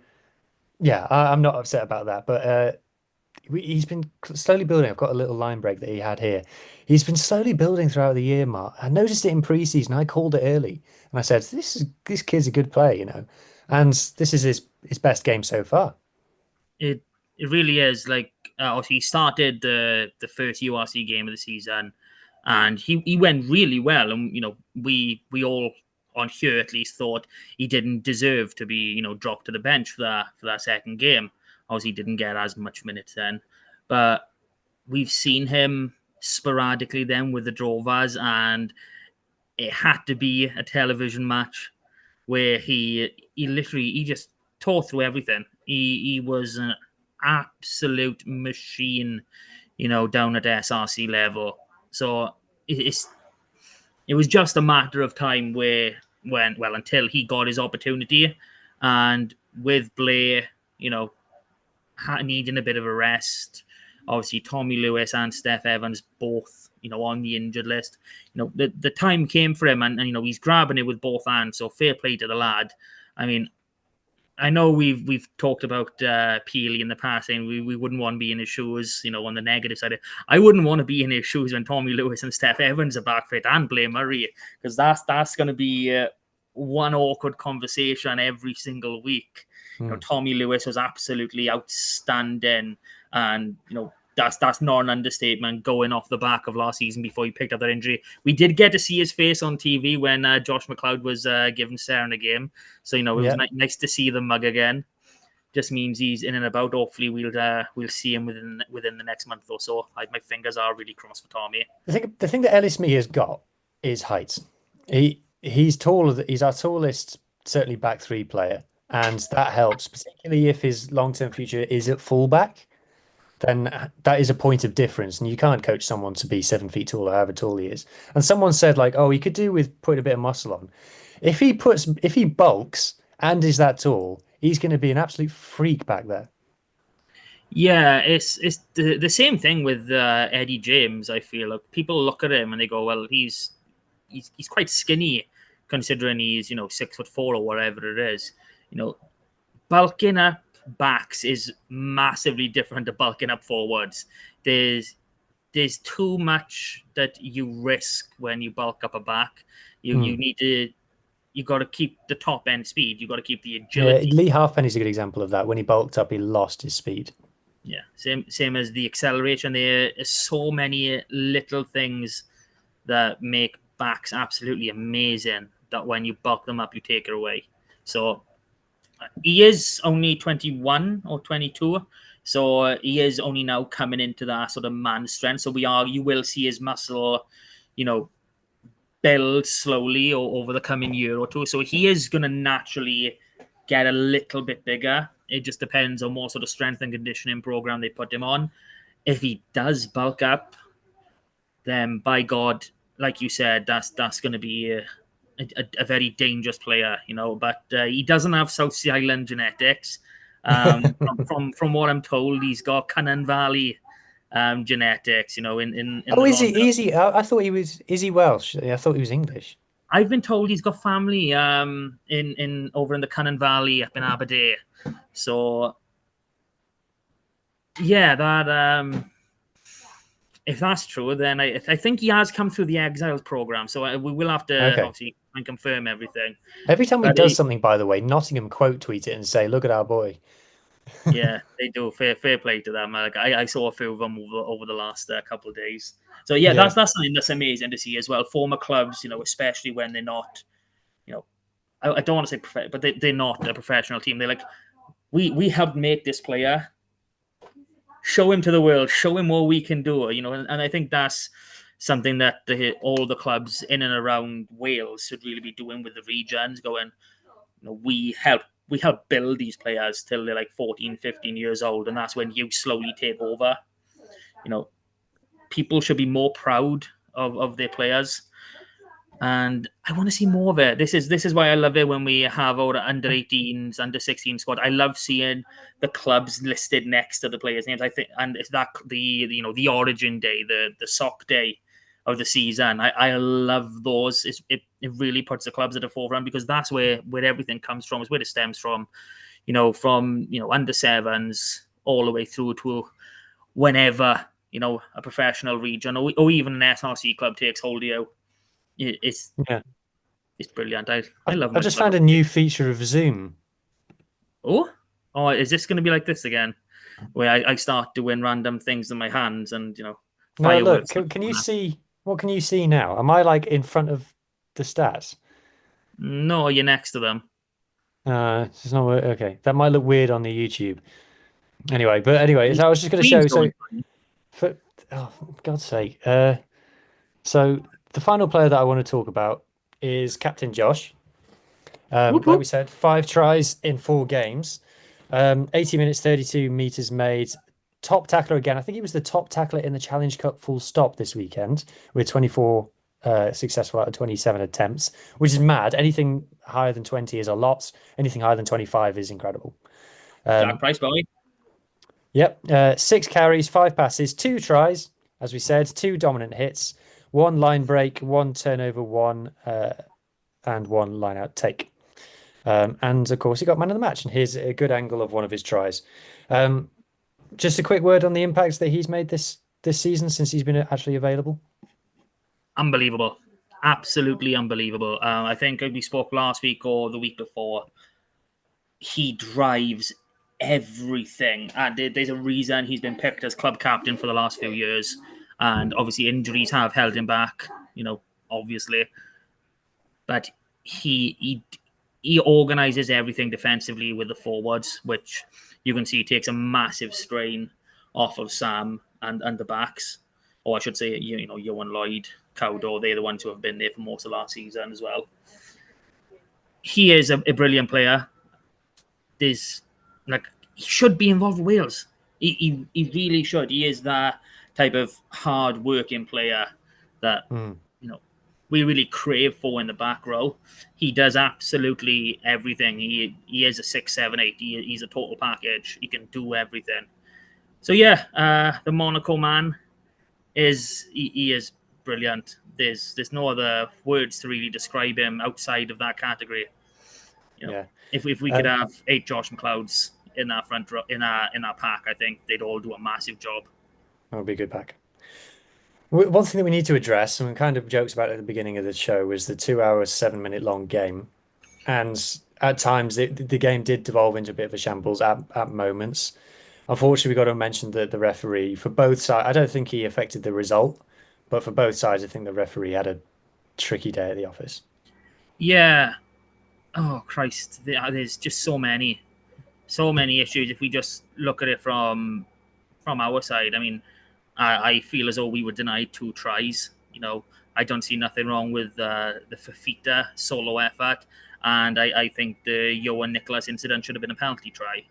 yeah, I'm not upset about that, but he's been slowly building. I've got a little line break that he had here. He's been slowly building throughout the year, Mark. I noticed it in preseason. I called it early, and I said, "This kid's a good player, And this is his best game so far. It really is. Like, he started the first URC game of the season, and he went really well. And we all on here at least thought he didn't deserve to be dropped to the bench for that second game. Obviously, didn't get as much minutes then, but we've seen him sporadically then with the Drovers, and it had to be a television match where he just tore through everything. He was an absolute machine, down at SRC level. So it was just a matter of time until he got his opportunity, and with Blair, needing a bit of a rest. Obviously, Tommy Lewis and Steph Evans both, on the injured list. The time came for him, and he's grabbing it with both hands. So fair play to the lad. I mean, I know we've talked about Peely in the past, saying we wouldn't want to be in his shoes. On the negative side, I wouldn't want to be in his shoes when Tommy Lewis and Steph Evans are back fit, and Blair Murray, because that's going to be one awkward conversation every single week. Tommy Lewis was absolutely outstanding, and that's not an understatement. Going off the back of last season before he picked up that injury, we did get to see his face on TV when Josh McLeod was giving Sarah a game. So it was nice to see the mug again. Just means he's in and about. Hopefully, we'll see him within the next month or so. My fingers are really crossed for Tommy. The thing that Ellis Mee has got is height. he's taller. He's our tallest, certainly back three player, and that helps, particularly if his long-term future is at fullback. Then that is a point of difference, and you can't coach someone to be 7 feet tall or however tall he is. And someone said like, "Oh, he could do with putting a bit of muscle on." If he bulks and is that tall, he's going to be an absolute freak back there. Yeah, it's the same thing with Eddie James. I feel like people look at him and they go, "Well, he's quite skinny, considering he's 6'4" or whatever it is." You know, bulking up backs is massively different to bulking up forwards. There's too much that you risk when you bulk up a back. You need to you got to keep the top end speed. You got to keep the Yeah, agility. Lee Halfpenny's a good example of that. When he bulked up, he lost his speed. Yeah, same as the acceleration. There are so many little things that make backs absolutely amazing that when you bulk them up, you take it away. So he is only 21 or 22. So he is only now coming into that sort of man strength. So you will see his muscle, you know, build slowly or over the coming year or two. So he is going to naturally get a little bit bigger. It just depends on what sort of strength and conditioning program they put him on. If he does bulk up, then by God, like you said, that's going to be a very dangerous player, But he doesn't have South Sea Island genetics. From what I'm told, he's got Cunnan Valley genetics. In Oh, the is long. he? Is he? I thought he was. Is he Welsh? I thought he was English. I've been told he's got family in over in the Cunnan Valley up in Aberdeen. So yeah, that if that's true, then I think he has come through the Exiles program. So we will have to Okay. obviously and confirm everything. Every time he But does something, by the way, Nottingham quote tweet it and say, "Look at our boy." yeah, they do. Fair play to them. Like I saw a few of them over the last couple of days. So yeah, Yeah. that's something that's amazing to see as well. Former clubs, especially when they're not, I don't want to say but they're not a professional team. They're like, we helped make this player. Show him to the world. Show him what we can do. And I think that's something that all the clubs in and around Wales should really be doing with the regions. Going, we help build these players till they're like 14, 15 years old, and that's when you slowly take over. People should be more proud of their players. And I want to see more of it. This is why I love it when we have our under 18s, under 16 squad. I love seeing the clubs listed next to the players' names. I think, and it's that the origin day, the sock day of the season. I love those. It really puts the clubs at the forefront because that's where everything comes from. Is where it stems from. From under sevens all the way through to whenever a professional region or even an SRC club takes hold of you. It's Yeah. It's brilliant. I love I my just club. found a new feature of Zoom. Oh, is this going to be like this again? Where I start doing random things in my hands and No, look. fireworks. Can you see? What can you see now? Am I like in front of the stats? No, you're next to them. It's not okay. That might look weird on the YouTube. Anyway, so I was just going to Please show. So, don't. for God's sake, so the final player that I want to talk about is Captain Josh. Whoop, Like we whoop. said, 5 tries in 4 games, 80 minutes, 32 meters made. Top tackler again. I think he was the top tackler in the Challenge Cup full stop this weekend with 24 successful out of 27 attempts, which is mad. Anything higher than 20 is a lot. Anything higher than 25 is incredible. Jack Price, boy. Yep. 6 carries, 5 passes, 2 tries, as we said, 2 dominant hits, 1 line break, 1 turnover, 1 and 1 line out take. And of course, he got man of the match. And here's a good angle of one of his tries. Just a quick word on the impacts that he's made this season since he's been actually available. Unbelievable. Absolutely unbelievable. I think we spoke last week or the week before. He drives everything. And there's a reason he's been picked as club captain for the last few years. And obviously injuries have held him back, obviously. But he organizes everything defensively with the forwards, which you can see takes a massive strain off of Sam and the backs. Or I should say, Huw and Lloyd, Cowdo. They're the ones who have been there for most of last season as well. He is a brilliant player. He should be involved with Wales. He really should. He is that type of hard-working player that we really crave for in the back row. He does absolutely everything. He is a 6, 7, 8. He's a total package. He can do everything. So the Monaco man he is brilliant. There's no other words to really describe him outside of that category. If we could have 8 Josh McLeods in our front row, in our pack, I think they'd all do a massive job. That would be a good pack. One thing that we need to address, and we kind of jokes about it at the beginning of the show, was the 2-hour, 7-minute long game. And at times, the game did devolve into a bit of a shambles at moments. Unfortunately, we got to mention that the referee for both sides, I don't think he affected the result, but for both sides, I think the referee had a tricky day at the office. Yeah. Oh, Christ. There's just so many issues. If we just look at it from our side, I mean, I feel as though we were denied 2 tries. I don't see nothing wrong with the Fafita solo effort, and I think the Huw and Nicholas incident should have been a penalty try.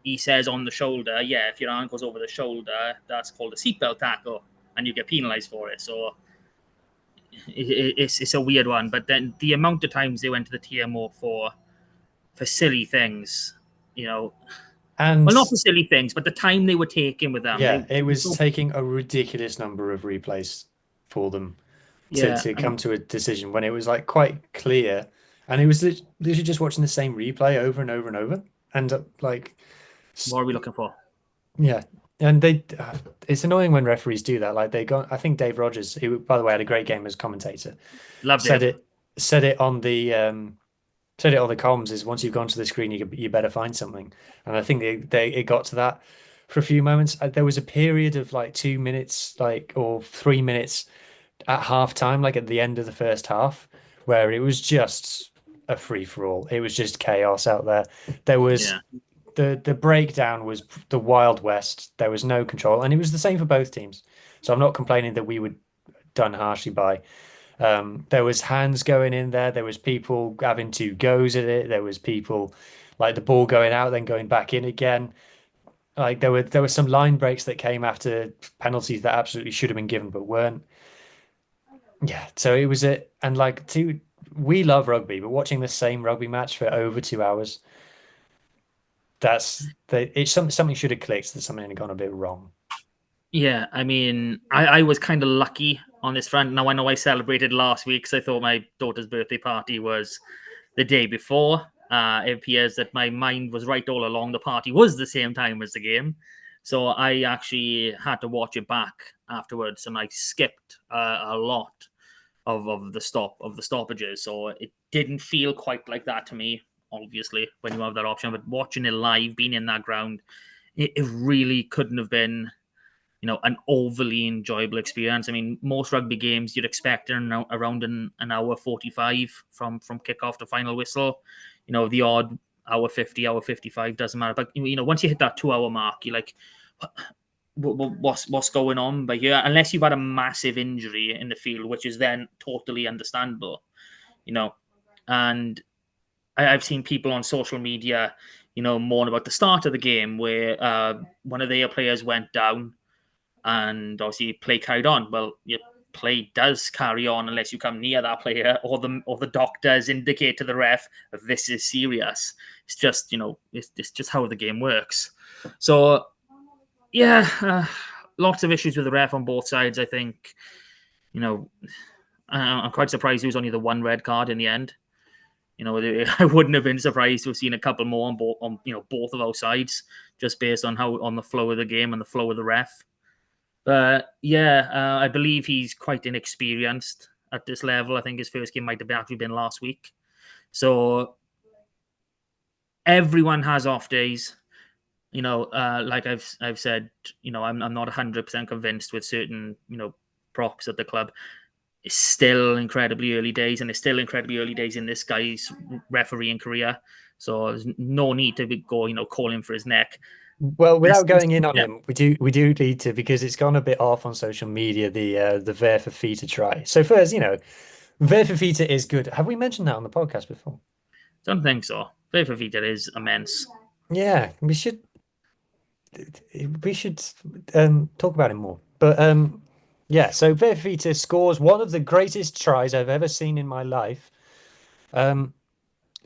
He says on the shoulder, if your arm goes over the shoulder, that's called a seatbelt tackle, and you get penalised for it. So it's a weird one. But then the amount of times they went to the TMO for silly things, And well, not for silly things, but the time they were taking with them. Yeah, it was taking a ridiculous number of replays for them to come to a decision when it was like quite clear, and it was literally just watching the same replay over and over and over, and what are we looking for? Yeah, and it's annoying when referees do that. Like I think Dave Rogers, who by the way had a great game as commentator, said it on the comms is once you've gone to the screen, you better find something. And I think it got to that for a few moments. There was a period of like 2 minutes, or 3 minutes at half time, like at the end of the first half, where it was just a free for all. It was just chaos out there. There was the breakdown was the Wild West. There was no control, and it was the same for both teams. So I'm not complaining that we were done harshly by. There was hands going in there. There was people having 2 goes at it. There was people like the ball going out, then going back in again. Like there were some line breaks that came after penalties that absolutely should have been given but weren't. Yeah, so it was we love rugby, but watching the same rugby match for over 2 hours, something should have clicked. That something had gone a bit wrong. Yeah, I mean, I was kind of lucky on this front. Now, I know I celebrated last week because I thought my daughter's birthday party was the day before. It appears that my mind was right all along. The party was the same time as the game. So I actually had to watch it back afterwards, and I skipped a lot of the stoppages. So it didn't feel quite like that to me, obviously, when you have that option. But watching it live, being in that ground, it really couldn't have been an overly enjoyable experience. I mean, most rugby games you'd expect around an hour 45 from kickoff to final whistle. The odd hour 50, hour 55 doesn't matter. But once you hit that 2 hour mark, you're like, what's going on? But unless you've had a massive injury in the field, which is then totally understandable, And I've seen people on social media, mourn about the start of the game where one of their players went down. And obviously play carried on. Well, your play does carry on unless you come near that player or the doctors indicate to the ref this is serious. It's just, it's just how the game works. So, lots of issues with the ref on both sides, I think. I'm quite surprised there was only the 1 red card in the end. I wouldn't have been surprised to have seen a couple more on both of our sides, just based on on the flow of the game and the flow of the ref. But I believe he's quite inexperienced at this level. I think his first game might have actually been last week. So everyone has off days. Like I've said, I'm not 100% convinced with certain props at the club. It's still incredibly early days, and it's still incredibly early days in this guy's refereeing career. So there's no need to go calling for his neck. Well, without going in on him, we do need to, because it's gone a bit off on social media, the Ver Fafita try. So first, Ver Fafita is good. Have we mentioned that on the podcast before? Don't think so. Ver Fafita is immense. Yeah, we should talk about him more. But yeah, so Ver Fafita scores one of the greatest tries I've ever seen in my life.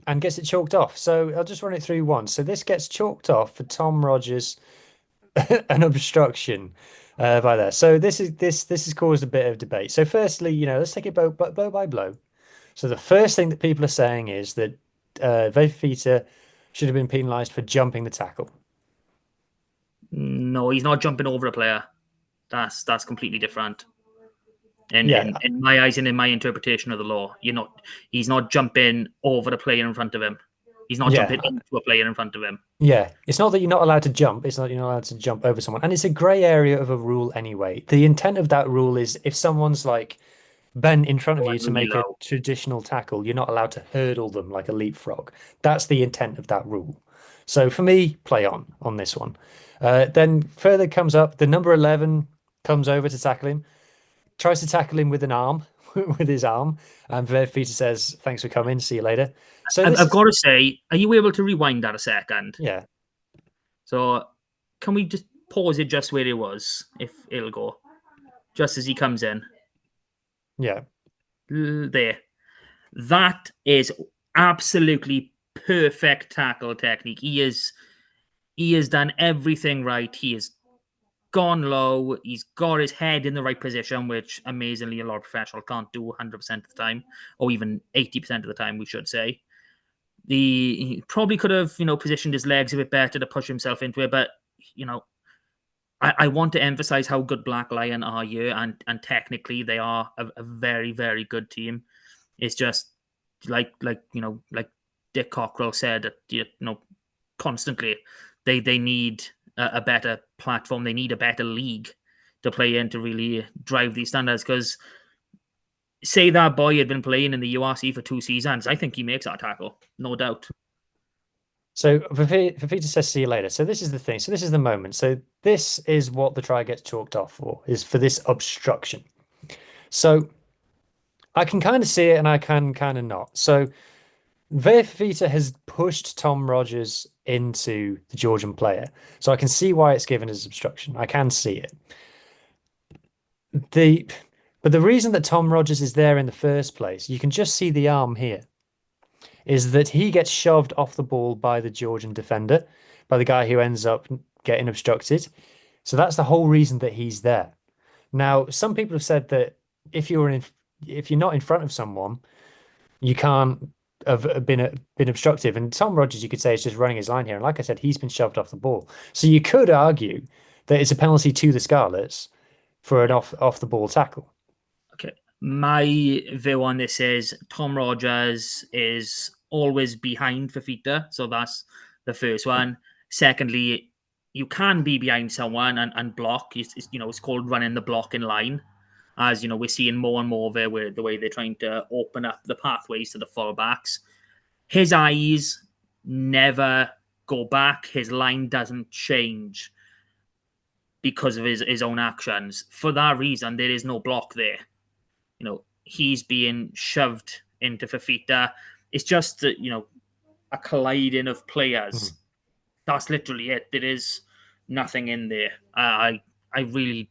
And gets it chalked off. So I'll just run it through once. So this gets chalked off for Tom Rogers, an obstruction by there. So this has caused a bit of debate. So firstly, let's take it blow by blow. So the first thing that people are saying is that Vefita should have been penalised for jumping the tackle. No, he's not jumping over a player. That's completely different. In my eyes and in my interpretation of the law, he's not jumping over the player in front of him. He's not jumping into a player in front of him. Yeah, it's not that you're not allowed to jump. It's not you're not allowed to jump over someone, and it's a grey area of a rule anyway. The intent of that rule is if someone's like bent in front of you to make a traditional tackle, you're not allowed to hurdle them like a leapfrog. That's the intent of that rule. So for me, play on this one. Then further comes up, the number 11 comes over to tackle him, tries to tackle him with an arm, with his arm, and Verfita says, "Thanks for coming. See you later." So I've got to say, are you able to rewind that a second? Yeah. So can we just pause it just where it was, if it'll go, just as he comes in? Yeah. There. That is absolutely perfect tackle technique. He has done everything right. He has gone low. He's got his head in the right position, which amazingly a lot of professionals can't do 100% of the time, or even 80% of the time, we should say. He probably could have, positioned his legs a bit better to push himself into it, but I want to emphasize how good Black Lion are here, and technically they are a very, very good team. It's just like Dick Cockrell said, constantly they need a better platform. They need a better league to play in to really drive these standards. Because say that boy had been playing in the URC for 2 seasons, I think he makes that tackle, no doubt. So Fafita says, "See you later." So this is the thing. So this is the moment. So this is what the try gets chalked off for, is for this obstruction. So I can kind of see it and I can kind of not. So Fafita has pushed Tom Rogers into the Georgian player. So I can see why it's given as obstruction. I can see it. But the reason that Tom Rogers is there in the first place, you can just see the arm here, is that he gets shoved off the ball by the Georgian defender, by the guy who ends up getting obstructed. So that's the whole reason that he's there. Now, some people have said that if you're not in front of someone, you can't have been obstructive. And Tom Rogers, you could say, is just running his line here. And like I said, he's been shoved off the ball. So you could argue that it's a penalty to the Scarlets for an off the ball tackle. Okay. My view on this is Tom Rogers is always behind Fafita. So that's the first one. Secondly, you can be behind someone and block. It's called running the block in line. As we're seeing more and more of it, where the way they're trying to open up the pathways to the fullbacks. His eyes never go back. His line doesn't change because of his own actions. For that reason, there is no block there. He's being shoved into Fafita. It's just a colliding of players. Mm-hmm. That's literally it. There is nothing in there. I really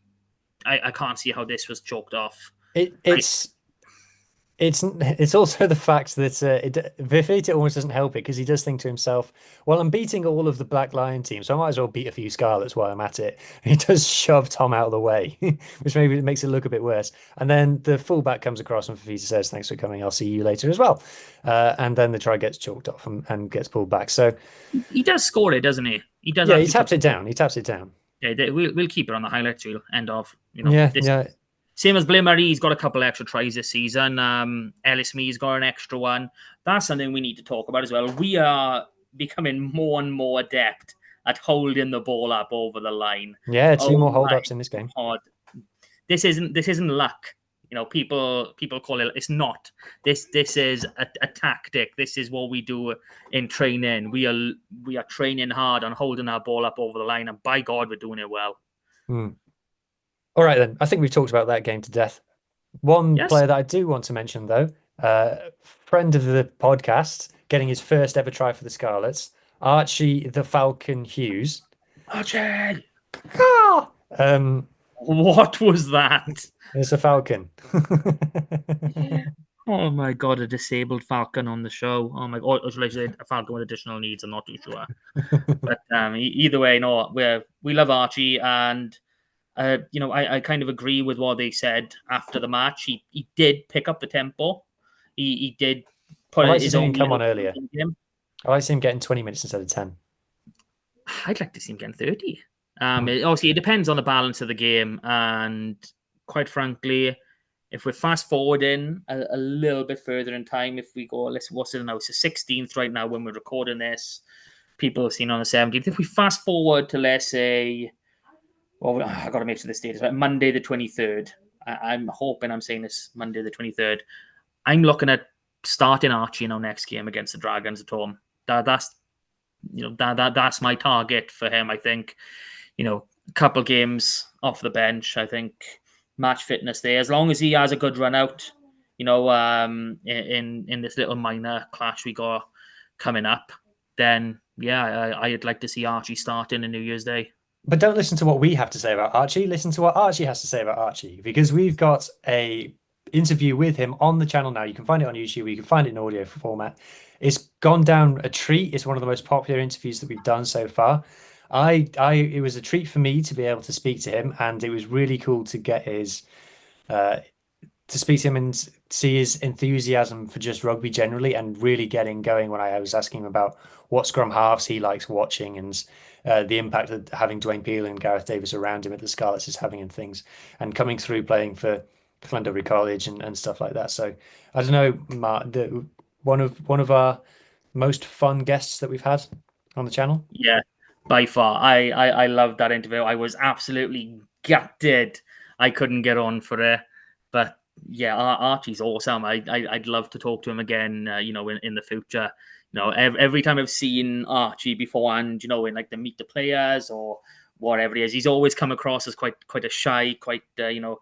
can't see how this was chalked off. It's also the fact that Fafita almost doesn't help it, because he does think to himself, well, I'm beating all of the Black Lion teams, so I might as well beat a few Scarlets while I'm at it. And he does shove Tom out of the way, which maybe makes it look a bit worse. And then the fullback comes across and Fafita says, "Thanks for coming. I'll see you later as well." And then the try gets chalked off and gets pulled back. So he does score it, doesn't he? He does. Yeah, he taps it down. Yeah, we'll keep it on the highlights reel. End of. Yeah. Same as Blair Murray, he's got a couple extra tries this season. Ellis Mee's got an extra one. That's something we need to talk about as well. We are becoming more and more adept at holding the ball up over the line. Yeah, 2 more hold-ups in this game. God. This isn't luck. People call it. It's not. This is a tactic. This is what we do in training. We are training hard on holding our ball up over the line, and by God, we're doing it well. All right, then. I think we've talked about that game to death. One Yes. player that I do want to mention, though, friend of the podcast, getting his first ever try for the Scarlets, Archie the Falcon Hughes. Archie! What was that? It's a falcon. Oh my God, a disabled falcon on the show. Oh my God, or should I say a falcon with additional needs? I'm not too sure. But either way, no, we love Archie, and I kind of agree with what they said after the match. He did pick up the tempo. He did put I like to his see own him come on earlier. him. I like to see him getting 20 minutes instead of 10. I'd like to see him getting 30. Obviously, it depends on the balance of the game, and quite frankly, if we're fast forwarding a little bit further in time, if we go, what's it now? It's the 16th right now when we're recording this. People have seen on the 17th. If we fast forward to, let's say, well, I got to make sure this date is right. Monday the 23rd. I'm hoping I'm saying this Monday the 23rd. I'm looking at starting Archie in our next game against the Dragons at home. That's my target for him. I think, a couple games off the bench. I think match fitness there, as long as he has a good run out. In this little minor clash we got coming up, then I'd like to see Archie starting on New Year's Day. But don't listen to what we have to say about Archie. Listen to what Archie has to say about Archie, because we've got a interview with him on the channel now. You can find it on YouTube. You can find it in audio format. It's gone down a treat. It's one of the most popular interviews that we've done so far. It was a treat for me to be able to speak to him, and it was really cool to get his to speak to him and see his enthusiasm for just rugby generally, and really getting going when I was asking him about what scrum halves he likes watching, and the impact that having Dwayne Peel and Gareth Davis around him at the Scarlets is having and things, and coming through playing for Llandovery College and stuff like that. So I don't know, Mart, one of our most fun guests that we've had on the channel. Yeah, by far. I loved that interview. I was absolutely gutted I couldn't get on for it, but yeah, Archie's awesome. I'd love to talk to him again. In the future. Every time I've seen Archie beforehand, in like the Meet the Players or whatever it is, he's always come across as quite a shy, quite a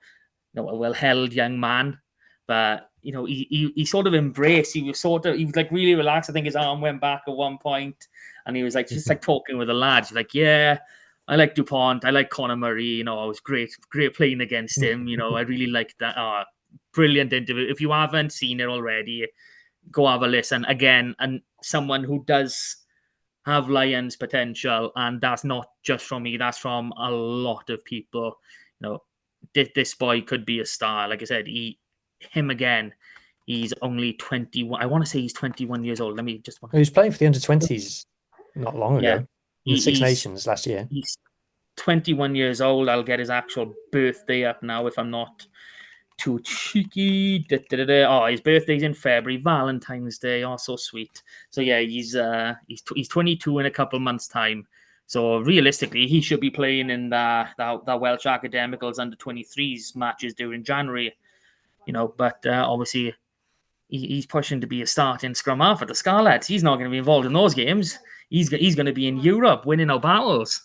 well-held young man. But he sort of embraced. He was like really relaxed. I think his arm went back at one point, and he was like just like talking with the lads. He's like, yeah, I like DuPont. I like Conor Murray. I was great playing against him. I really liked that. Brilliant interview. If you haven't seen it already, go have a listen again. And someone who does have Lions potential, and that's not just from me, that's from a lot of people. This boy could be a star. Like I said, him again, he's only 21. I want to say he's 21 years old. Let me just. He was playing for the under-20s not long ago. In the Six He's- Nations last year. He's 21 years old. I'll get his actual birthday up now if I'm not too cheeky. Oh, his birthday's in February. Valentine's Day. Oh, so sweet. So yeah, he's 22 in a couple months' time. So realistically, he should be playing in the Welsh Academicals under-23s matches during January. But obviously he's pushing to be a starting scrum half at the Scarlets. He's not going to be involved in those games. He's going to be in Europe winning our battles.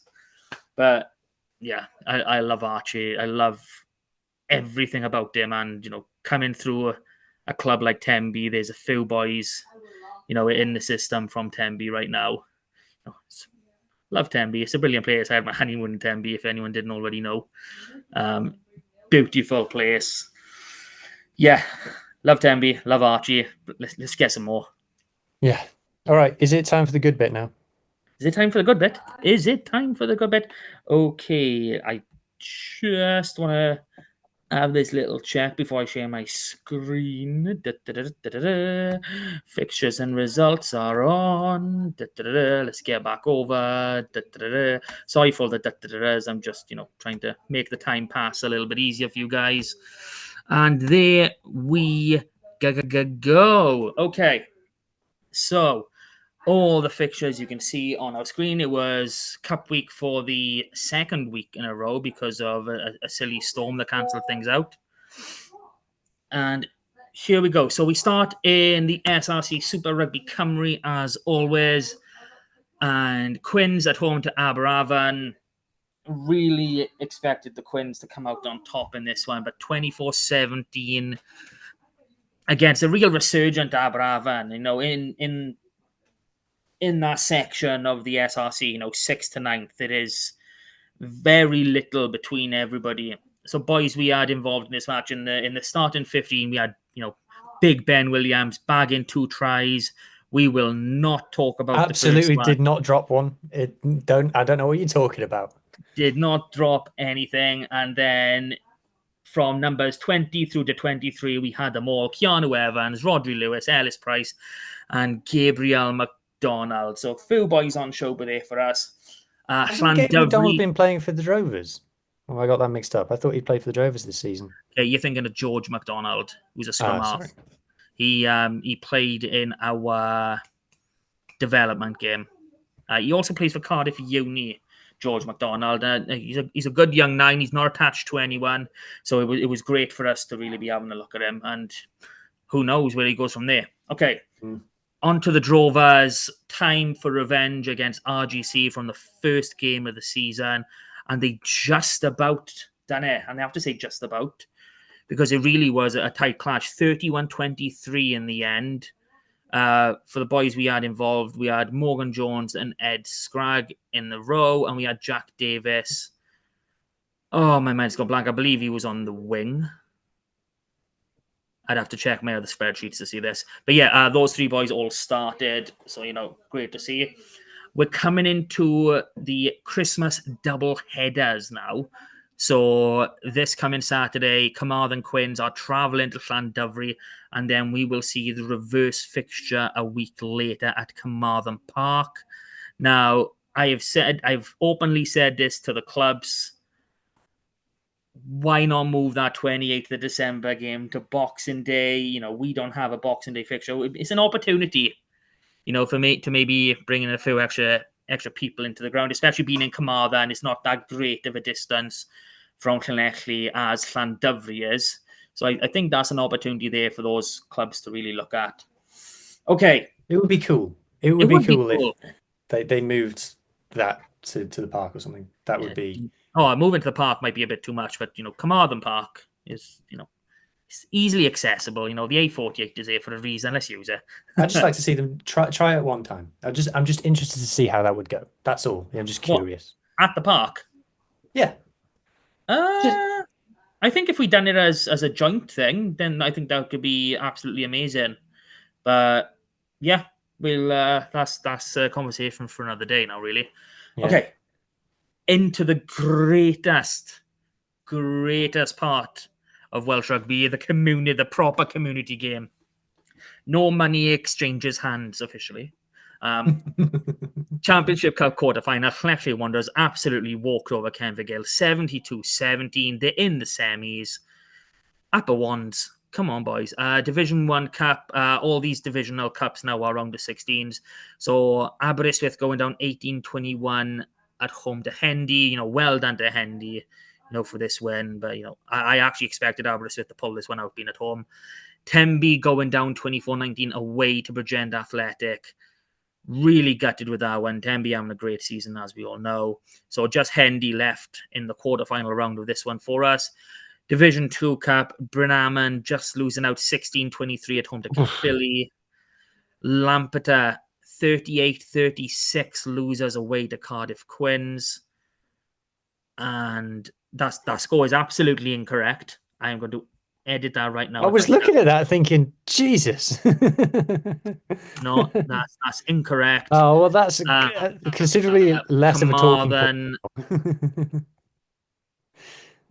But yeah, I love Archie. I love everything about him, and coming through a club like Tenby, there's a few boys in the system from Tenby right now. Love Tenby. It's a brilliant place. I had my honeymoon in Tenby, if anyone didn't already know. Beautiful place. Yeah, love Tenby, love Archie. Let's get some more. Yeah. All right. Is it time for the good bit now? Is it time for the good bit? Is it time for the good bit? Okay, I just want to have this little check before I share my screen. Fixtures and results are on. Let's get back over. Sorry for the I'm just, trying to make the time pass a little bit easier for you guys. And there we go. Okay. So, all the fixtures you can see on our screen. It was Cup week for the second week in a row because of a silly storm that cancelled things out. And here we go. So we start in the SRC Super Rugby Cymru as always. And Quins at home to Aberavon. Really expected the Quins to come out on top in this one, but 24-17 against a real resurgent Aberavon. You know, in that section of the SRC, you know, 6th to 9th, there is very little between everybody. So, boys, we had involved in this match in the starting 15. We had, you know, Big Ben Williams bagging 2 tries. We will not talk about Absolutely the first did one. not drop one. I don't know what you're talking about. Did not drop anything. And then from numbers 20 through to 23, we had them all. Keanu Evans, Rodri Lewis, Ellis Price, and Gabriel McDonald. So, few boys on show there for us. Hasn't Gabe McDonald been playing for the Drovers? Oh, I got that mixed up. I thought he played for the Drovers this season. Yeah, you're thinking of George McDonald, who's a scrum half. Sorry. He played in our development game. He also plays for Cardiff Uni, George McDonald. He's a good young 9. He's not attached to anyone. So it was great for us to really be having a look at him. And who knows where he goes from there. Okay. On to the Drovers. Time for revenge against RGC from the first game of the season. And they just about done it. And I have to say just about, because it really was a tight clash. 31-23 in the end. For the boys we had involved, we had Morgan Jones and Ed Scragg in the row, and we had Jack Davis. Oh, my mind's gone blank. I believe he was on the wing. I'd have to check my other spreadsheets to see this. But yeah, those 3 boys all started. So, you know, great to see. We're coming into the Christmas double headers now. So this coming Saturday, Carmarthen Quins are travelling to Llandovery, and then we will see the reverse fixture a week later at Carmarthen Park. Now, I've openly said this to the clubs. Why not move that 28th of December game to Boxing Day? You know, we don't have a Boxing Day fixture. It's an opportunity, you know, for me to maybe bring in a few extra people into the ground, especially being in Carmarthen. It's not that great of a distance from Llanelli as Llandovery is. So I think that's an opportunity there for those clubs to really look at. Okay. It would be cool. It would be cool if they moved that to the park or something. That would be... Oh, moving to the park might be a bit too much, but, you know, Carmarthen Park is, you know, it's easily accessible. You know, the A48 is there for a reason. Let's use it. I'd just like to see them try it one time. I'm just interested to see how that would go. That's all. I'm just curious. What? At the park? Yeah. I think if we'd done it as a joint thing, then I think that could be absolutely amazing. But yeah, we'll that's a conversation for another day now, really. Yeah. Okay. Into the greatest part of Welsh rugby, the proper community game. No money exchanges hands officially. Championship Cup quarterfinal. Llanelli Wanderers absolutely walked over Kenfigil 72-17. They're in the semis. Upper Wands. Come on, boys. Division 1 Cup. All these divisional cups now are around the 16s. So Aberystwyth going down 18-21 at home to Hendy. You know, well done to Hendy, you know, for this win. But, you know, I actually expected Aberystwyth to pull this one out being at home. Tenby going down 24-19 away to Bridgend Athletic. Really gutted with that one. Tenby having a great season, as we all know. So just Hendy left in the quarterfinal round of this one for us. Division 2 Cup, Brynaman just losing out 16-23 at home to Caerphilly. Lampeter 38-36 losers away to Cardiff Quins. And that score is absolutely incorrect. I am going to edit that right now. I was looking at that thinking, Jesus. No, that's incorrect. Oh, well, that's considerably less of a talking point.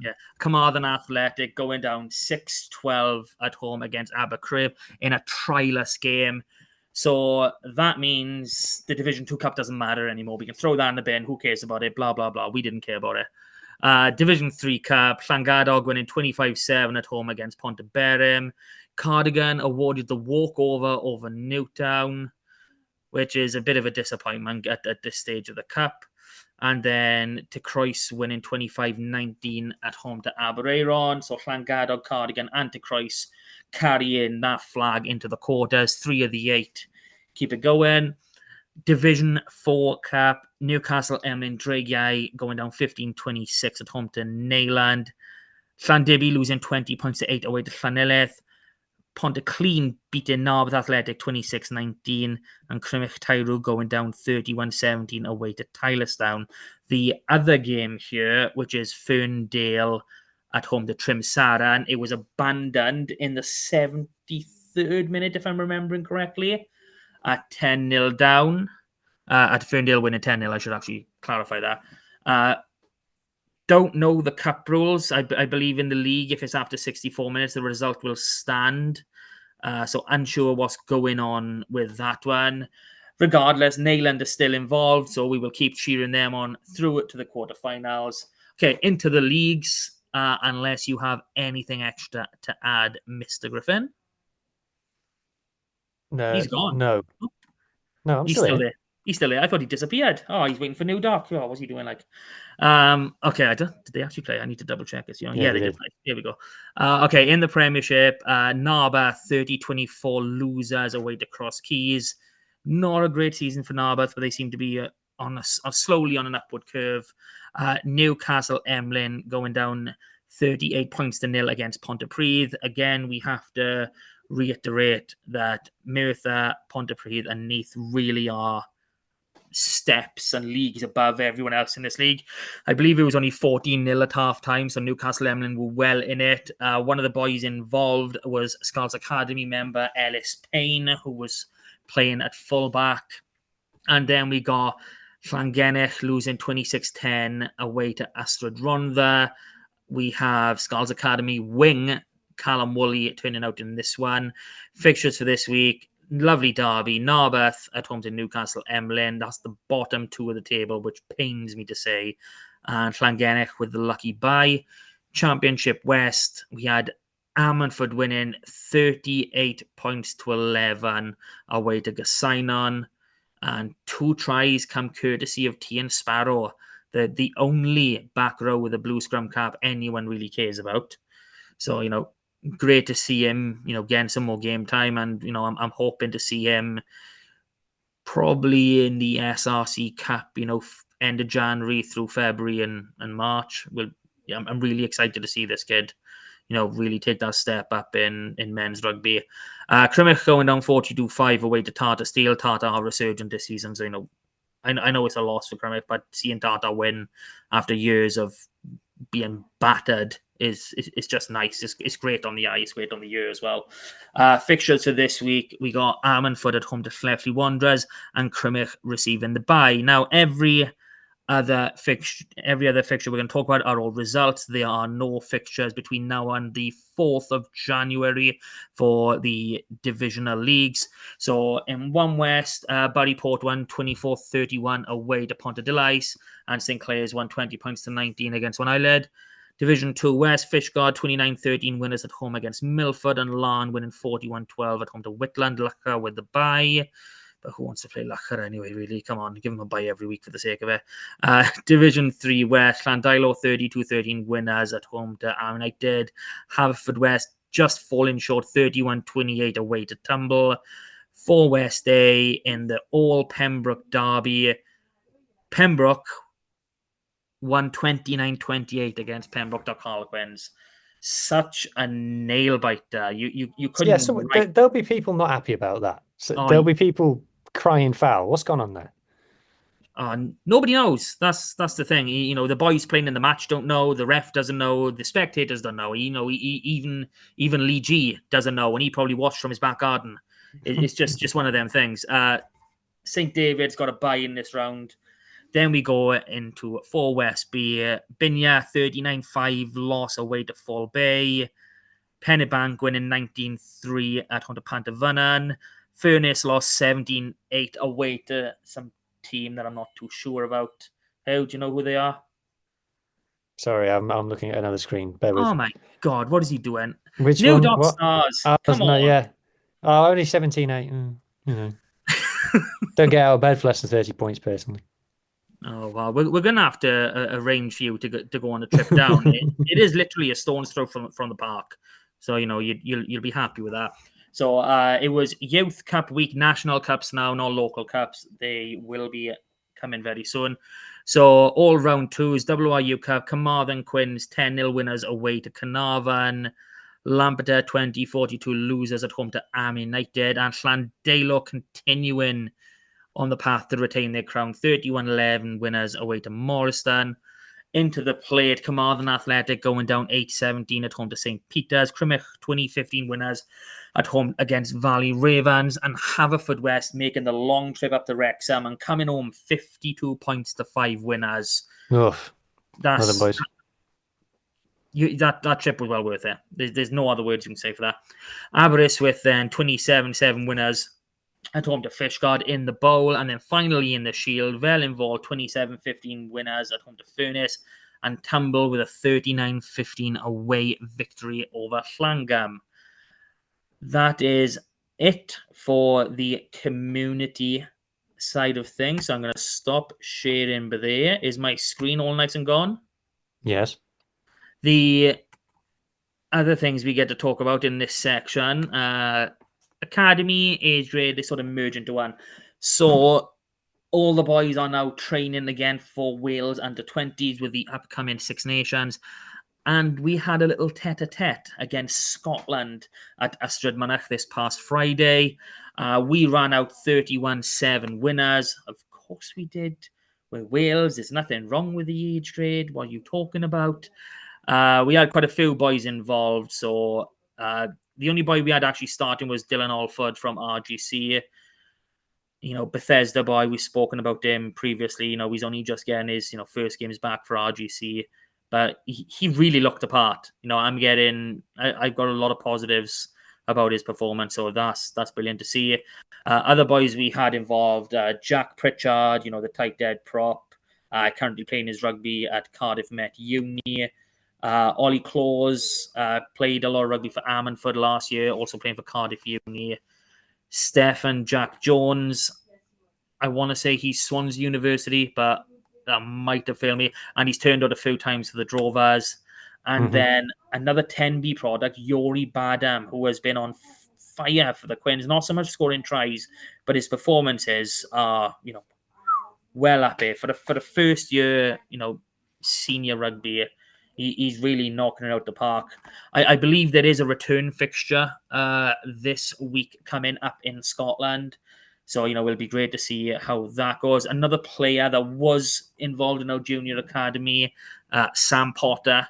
Yeah, Carmarthen Athletic going down 6-12 at home against Abercrib in a tryless game. So that means the Division 2 Cup doesn't matter anymore. We can throw that in the bin. Who cares about it? Blah, blah, blah. We didn't care about it. Division 3 Cup, Llangadog winning 25-7 at home against Pontyberem. Cardigan awarded the walkover over Newtown. which is a bit of a disappointment at this stage of the Cup. And then to Croyce winning 25-19 at home to Aberaeron. So Llangadog, Cardigan and to Croyce carrying that flag into the quarters. 3 of the 8 keep it going. Division 4 Cup, Newcastle Emlyn Dreigiau going down 15-26 at home to Neyland. Llandibby losing 20 points to 8 away to Llaneleth. Pontyclun beating Narberth Athletic 26-19, and Crymych Tyrw going down 31-17 away to Tylerstown. The other game here, which is Ferndale at home to Trimsaran, it was abandoned in the 73rd minute, if I'm remembering correctly, at 10-0 down. At Ferndale winning 10-0, I should actually clarify that. Don't know the cup rules. I believe in the league, if it's after 64 minutes, the result will stand. So unsure what's going on with that one. Regardless, Neyland is still involved, so we will keep cheering them on through it to the quarterfinals. Okay, into the leagues, unless you have anything extra to add, Mr. Griffin. No, he's gone. No, I'm he's still there. He's still there. I thought he disappeared. Oh, he's waiting for New Doc. Oh, what's he doing? Okay, did they actually play? I need to double check this. Yeah, they did play. Here we go. Okay, in the Premiership, Narberth 30-24 losers away to Cross Keys. Not a great season for Narberth, but they seem to be slowly on an upward curve. Newcastle Emlyn going down 38 points to 0 against Pontypridd. Again, we have to reiterate that Merthyr, Pontypridd, and Neath really are steps and leagues above everyone else in this league. I believe it was only 14-0 at half time, so Newcastle Emlyn were well in it. One of the boys involved was Scarlets Academy member Ellis Payne, who was playing at fullback. And then we got Llangennych losing 26-10 away to Astrad Rhondda. We have Scarlets Academy wing Callum Woolley turning out in this one. Fixtures for this week: lovely derby, Narberth at home to Newcastle Emlyn. That's the bottom 2 of the table, which pains me to say. And Llangennych with the lucky bye. Championship West, we had Ammanford winning 38 points to 11 away to Gysainon. And 2 tries come courtesy of Tian Sparrow, the only back row with a blue scrum cap anyone really cares about. So, great to see him, getting some more game time. And, I'm hoping to see him probably in the SRC Cup, end of January through February and March. I'm really excited to see this kid, really take that step up in men's rugby. Crymych going down 42-5 away to Tata Steel. Tata are resurgent this season, so, I know it's a loss for Crymych, but seeing Tata win after years of being battered is just nice. It's great on the eye. It's great on the ear as well. Fixtures for this week, we got Ammanford at home to Schleswig Wanderers and Crymych receiving the bye. Now, every other fixture we're going to talk about are all results. There are no fixtures between now and the 4th of January for the divisional leagues. So in One West, Barryport won 24-31 away to Pontedilais, and St. Clair's won 20 points to 19 against One Eyelid. Division 2 West, Fishguard 29-13 winners at home against Milford, and Larne winning 41-12 at home to Whitland. Lacher with the bye. But who wants to play Lacher anyway, really? Come on, give them a bye every week for the sake of it. Division 3 West, Llandilo 32-13 winners at home to United. Haverfordwest just falling short 31-28 away to Tumble. 4 West A in the all Pembroke derby. Pembroke won 29-28 against Pembroke Dock Harlequins. Such a nail biter. You couldn't. Yeah, so there'll be people not happy about that. So there'll be people crying foul. What's gone on there? Nobody knows. That's the thing. The boys playing in the match don't know. The ref doesn't know. The spectators don't know. Even Lee G doesn't know, and he probably watched from his back garden. It's just one of them things. St. David's got a bye in this round. Then we go into 4 West B. Binya 39-5 loss away to Fall Bay. Pennebank winning 19-3 at home to Pantavannan. Furness lost 17-8 away to some team that I'm not too sure about. How do you know who they are? Sorry, I'm looking at another screen. Bear with. Oh my God, what is he doing? Which New one? Dot Stars. Come on. Yeah. Oh, only 17-8. Don't get out of bed for less than 30 points, personally. Oh well, we're gonna have to arrange for you to go on a trip down. It is literally a stone's throw from the park, so you'll be happy with that. So it was Youth Cup week, National Cups now, not local cups. They will be coming very soon. So all round twos, WRU Cup, Carmarthen Quins 10-0 winners away to Carnarvon. Lampeter 20-42 losers at home to Am United, and Llandalo continuing on the path to retain their crown. 31-11 winners away to Morriston. Into the plate, Carmarthen Athletic going down 8-17 at home to St. Peter's. Crymych 2015 winners at home against Valley Ravens. And Haverfordwest making the long trip up to Wrexham and coming home 52 points to 5 winners. Oof. That's boys. that trip was well worth it. There's no other words you can say for that. Aberystwyth then 27-7 winners at home to Fishguard in the bowl, and then finally in the Shield, Vellinvall 27-15 winners at home to Furness, and Tumble with a 39-15 away victory over Llangam. That is it for the community side of things. So I'm going to stop sharing, but there is my screen all nice and gone. Yes. The other things we get to talk about in this section, academy, age grade, they sort of merge into one. So all the boys are now training again for Wales under 20s with the upcoming Six Nations. And we had a little tete-a-tete against Scotland at Ystrad Mynach this past Friday. We ran out 31-7 winners. Of course we did. We're Wales. There's nothing wrong with the age grade. What are you talking about? We had quite a few boys involved. So the only boy we had actually starting was Dylan Alford from RGC. Bethesda boy, we've spoken about him previously. He's only just getting his, first games back for RGC. But he really looked the part. I've got a lot of positives about his performance. So that's brilliant to see. Other boys we had involved, Jack Pritchard, the tight dead prop, currently playing his rugby at Cardiff Met Uni. Ollie Claus played a lot of rugby for Ammanford last year, also playing for Cardiff Uni. Stefan Jack Jones, I want to say he's Swans University, but that might have failed me. And he's turned out a few times for the Drovers. And then another 10B product, Yori Badam, who has been on fire for the Quins, not so much scoring tries, but his performances are, well up here. For the first year, senior rugby, he's really knocking it out the park. I believe there is a return fixture this week coming up in Scotland. So, it'll be great to see how that goes. Another player that was involved in our junior academy, Sam Potter.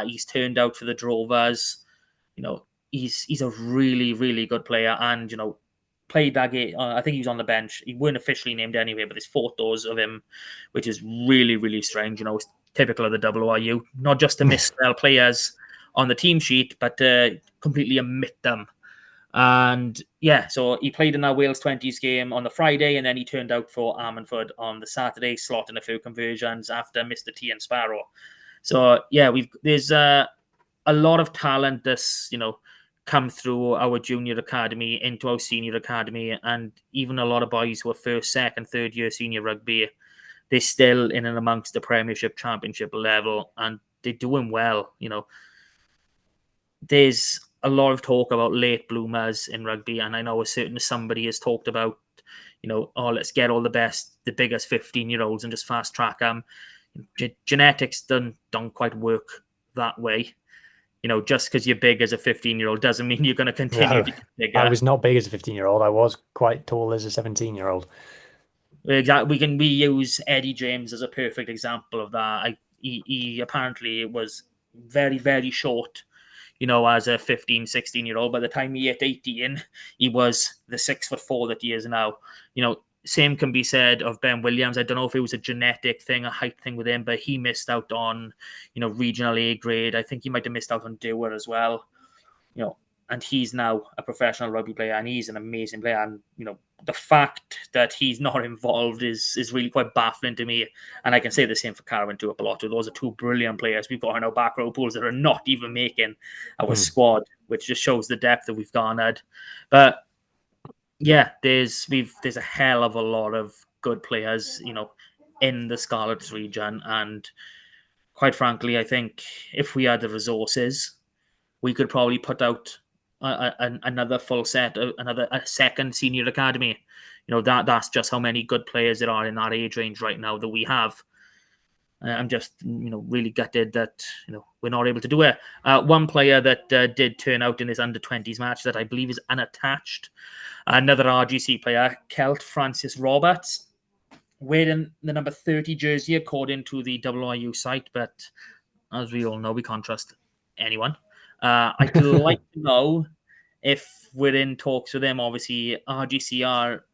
He's turned out for the Drovers. He's a really, really good player. And, played that game. I think he was on the bench. He weren't officially named anyway, but there's photos of him, which is really, really strange. It's typical of the WRU. Not just to misspell players on the team sheet, but to completely omit them. And yeah, so he played in that Wales 20s game on the Friday, and then he turned out for Ammanford on the Saturday, slotting a few conversions after Mr. T and Sparrow. So yeah, there's a lot of talent that's come through our junior academy into our senior academy, and even a lot of boys who are first, second, third year senior rugby. They're still in and amongst the Premiership, Championship level, and they're doing well. There's a lot of talk about late bloomers in rugby, and I know somebody has talked about, let's get all the biggest 15-year-olds and just fast track them. Genetics don't quite work that way. Just because you're big as a 15-year-old doesn't mean you're going to continue to get bigger. I was not big as a 15-year-old. I was quite tall as a 17-year-old. Exactly. We use Eddie James as a perfect example of that. He apparently was very, very short, as a 15, 16-year-old. By the time he hit 18, he was the 6'4" that he is now. Same can be said of Ben Williams. I don't know if it was a genetic thing, a height thing with him, but he missed out on, regional A grade. I think he might have missed out on Dewar as well. And he's now a professional rugby player, and he's an amazing player. And, the fact that he's not involved is really quite baffling to me. And I can say the same for Carwyn Tuapolotu. Those are two brilliant players we've got in our back row pools that are not even making our squad, which just shows the depth that we've garnered. But yeah, there's a hell of a lot of good players, in the Scarlets region, and quite frankly, I think if we had the resources, we could probably put out another full set, a second senior academy. That's just how many good players there are in that age range right now that we have. I'm just, really gutted that, we're not able to do it. One player that did turn out in this under-20s match that I believe is unattached, another RGC player, Kelt Francis Roberts, wearing the number 30 jersey according to the WRU site, but as we all know, we can't trust anyone. I'd like to know if we're in talks with them. Obviously, RGC are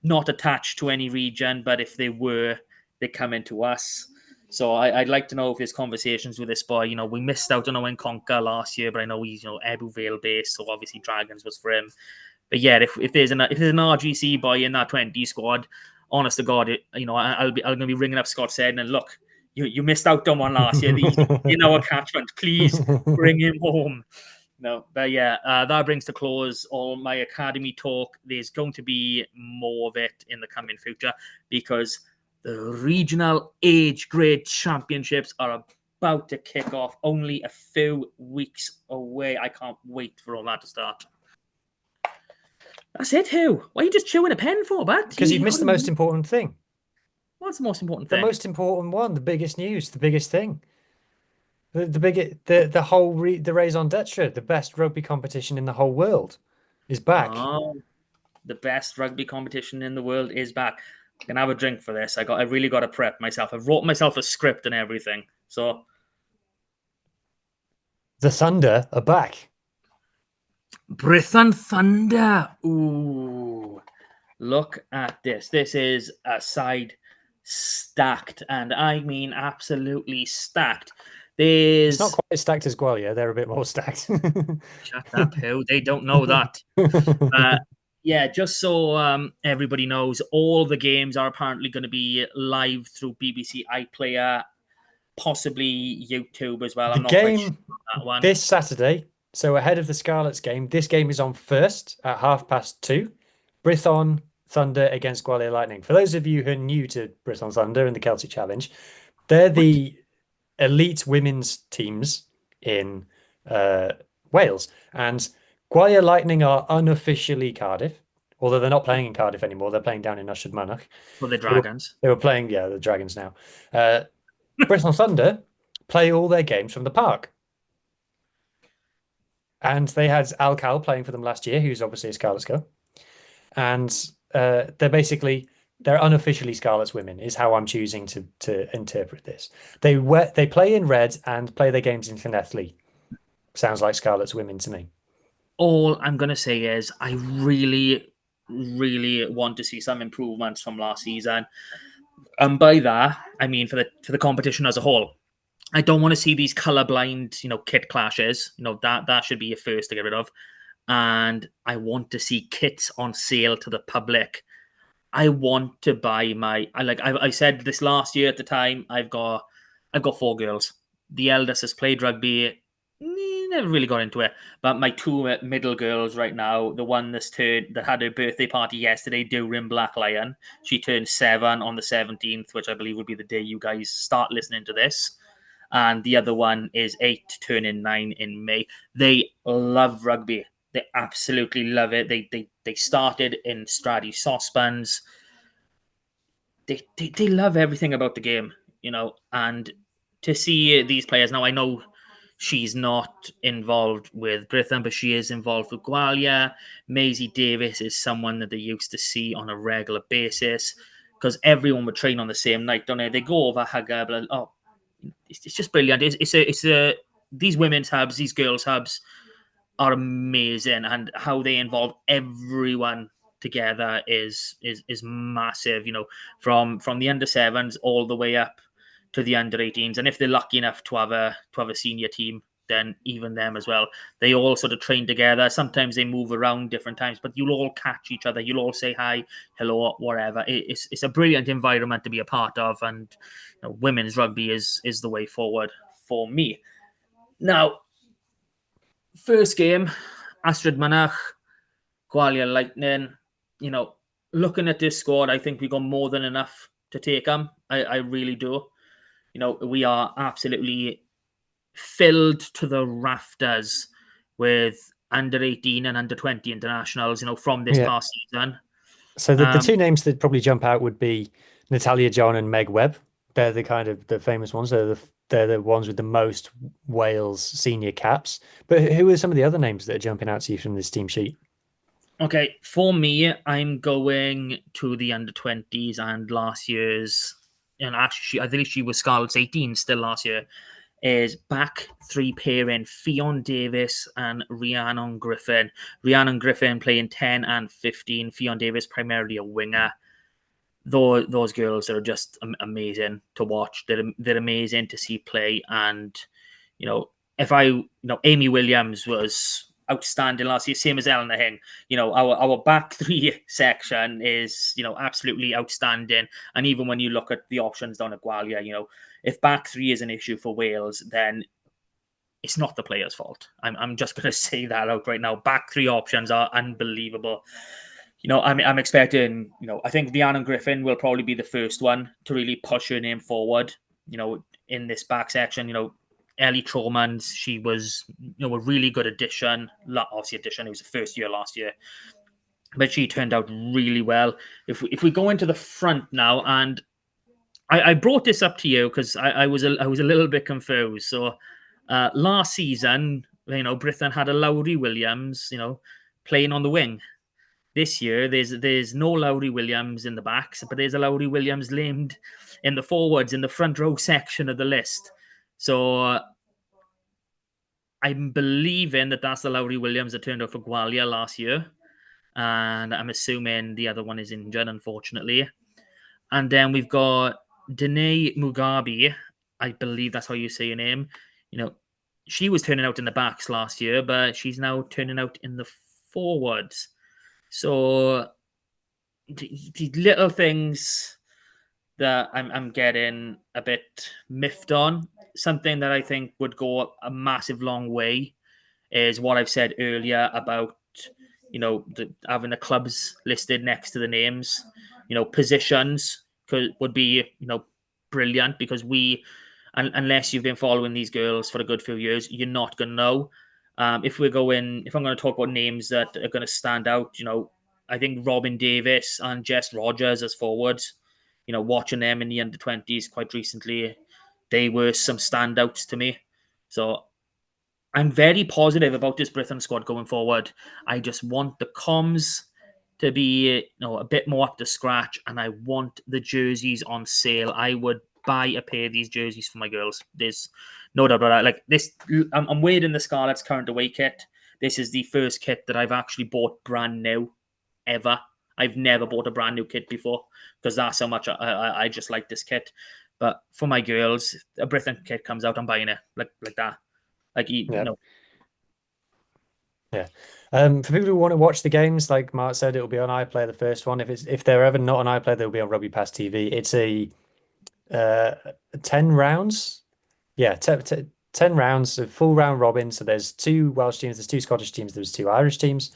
not attached to any region, but if they were, they come into us. So I'd like to know if there's conversations with this boy. We missed out on Owen Conker last year, but I know he's Ebu Vale based, so obviously Dragons was for him. But yeah, if there's an RGC boy in that 20 squad, honest to God, I'm gonna be ringing up Scott Seddon and look, you missed out on one last year. He's in our catchment. Please bring him home. No, but yeah, that brings to close all my academy talk. There's going to be more of it in the coming future because the regional age grade championships are about to kick off, only a few weeks away. I can't wait for all that to start. That's it, Huw. Why are you just chewing a pen for, Bat? Because you've missed the most important thing. What's the most important thing? The most important one, the biggest news, the biggest thing. The whole the Raison d'Etre, the best rugby competition in the whole world, is back. Oh, the best rugby competition in the world is back. I can have a drink for this. I really got to prep myself. I've wrote myself a script and everything. So the Thunder are back. Brithan Thunder. Ooh, look at this. This is a side stacked, and I mean absolutely stacked. It's not quite as stacked as Gwalior. They're a bit more stacked. Shut up, Huw. They don't know that. Yeah, just so everybody knows, all the games are apparently going to be live through BBC iPlayer, possibly YouTube as well. I'm not quite sure on that one. This Saturday, so ahead of the Scarlets game, this game is on first at 2:30. Brython Thunder against Gwalior Lightning. For those of you who are new to Brython Thunder and the Celtic Challenge, they're the elite women's teams in Wales. And Gwalior Lightning are unofficially Cardiff, although they're not playing in Cardiff anymore. They're playing down in Ushard Mannoch. Well, the Dragons. They were playing, the Dragons now. Brython Thunder play all their games from the park. And they had Al Cal playing for them last year, who's obviously a Scarlets girl. And they're unofficially Scarlets women, is how I'm choosing to interpret this. They play in red and play their games in Llanelli. Sounds like Scarlets women to me. All I'm going to say is I really, really want to see some improvements from last season. And by that, I mean for the competition as a whole. I don't want to see these colorblind, kit clashes. That should be your first to get rid of. And I want to see kits on sale to the public. I want to buy I said this last year at the time, I've got 4 girls. The eldest has played rugby, never really got into it. But my 2 middle girls right now, the one that had her birthday party yesterday, Durham Black Lion, she turned 7 on the 17th, which I believe would be the day you guys start listening to this. And the other one is 8, turning 9 in May. They love rugby. They absolutely love it. They started in Stradi saucepans. They love everything about the game, and to see these players now. I know she's not involved with Brython, but she is involved with Gwalior. Maisie Davis is someone that they used to see on a regular basis because everyone would train on the same night, don't they? They go over Hagab. Oh, it's just brilliant. These women's hubs, these girls' hubs are amazing, and how they involve everyone together is massive. From the under 7s all the way up to the under 18s, and if they're lucky enough to have a senior team, then even them as well. They all sort of train together. Sometimes they move around different times, but you'll all catch each other. You'll all say hi, hello, whatever. It's a brilliant environment to be a part of, and women's rugby is the way forward for me. Now, first game, Ushard Mannoch, Gwalior Lightning. looking at this squad, I think we got more than enough to take them. I really do. We are absolutely filled to the rafters with under 18 and under 20 internationals, from this past season. So the two names that probably jump out would be Natalia John and Meg Webb. They're the kind of the famous ones. They're the ones with the most Wales senior caps. But who are some of the other names that are jumping out to you from this team sheet? Okay, for me, I'm going to the under 20s and last year's, and actually, I think she was Scarlets 18 still last year, is back three pairing Fionn Davies and Rhiannon Griffin. Rhiannon Griffin playing 10 and 15. Fionn Davies primarily a winger. Those girls are just amazing to watch. They're amazing to see play. And, Amy Williams was outstanding last year, same as Eleanor Hing. Our back three section is, absolutely outstanding. And even when you look at the options down at Gwalia, if back three is an issue for Wales, then it's not the player's fault. I'm just going to say that out right now. Back three options are unbelievable. I'm expecting, I think Rhiannon Griffin will probably be the first one to really push her name forward, in this back section. Ellie Tromans, she was, a really good addition. Obviously, it was the first year last year, but she turned out really well. If we go into the front now, and I brought this up to you because I was a little bit confused. So last season, Britain had a Lowry Williams, playing on the wing. This year, there's no Lowry Williams in the backs, but there's a Lowry Williams named in the forwards, in the front row section of the list. So I'm believing that that's the Lowry Williams that turned out for Gwalia last year. And I'm assuming the other one is injured, unfortunately. And then we've got Danae Mugabe. I believe that's how you say your name. She was turning out in the backs last year, but she's now turning out in the forwards. So the little things that I'm getting a bit miffed on, something that I think would go a massive long way, is what I've said earlier about, having the clubs listed next to the names. Positions would be, brilliant, because unless you've been following these girls for a good few years, you're not going to know. If I'm going to talk about names that are going to stand out, I think Robin Davis and Jess Rogers as forwards, watching them in the under-20s quite recently, they were some standouts to me. So I'm very positive about this Britain squad going forward. I just want the comms to be, a bit more up to scratch, and I want the jerseys on sale. I would buy a pair of these jerseys for my girls. There's no doubt about that. Like this, I'm wearing the Scarlets current away kit. This is the first kit that I've actually bought brand new ever. I've never bought a brand new kit before, because that's how much I just like this kit. But for my girls, a Britain kit comes out, I'm buying it like that. Yeah. For people who want to watch the games, like Mark said, it'll be on iPlayer, the first one. If they're ever not on iPlayer, they'll be on Rugby Pass TV. It's a 10 rounds. Yeah, 10 rounds, a full round robin. So there's 2 Welsh teams, there's 2 Scottish teams, there's 2 Irish teams,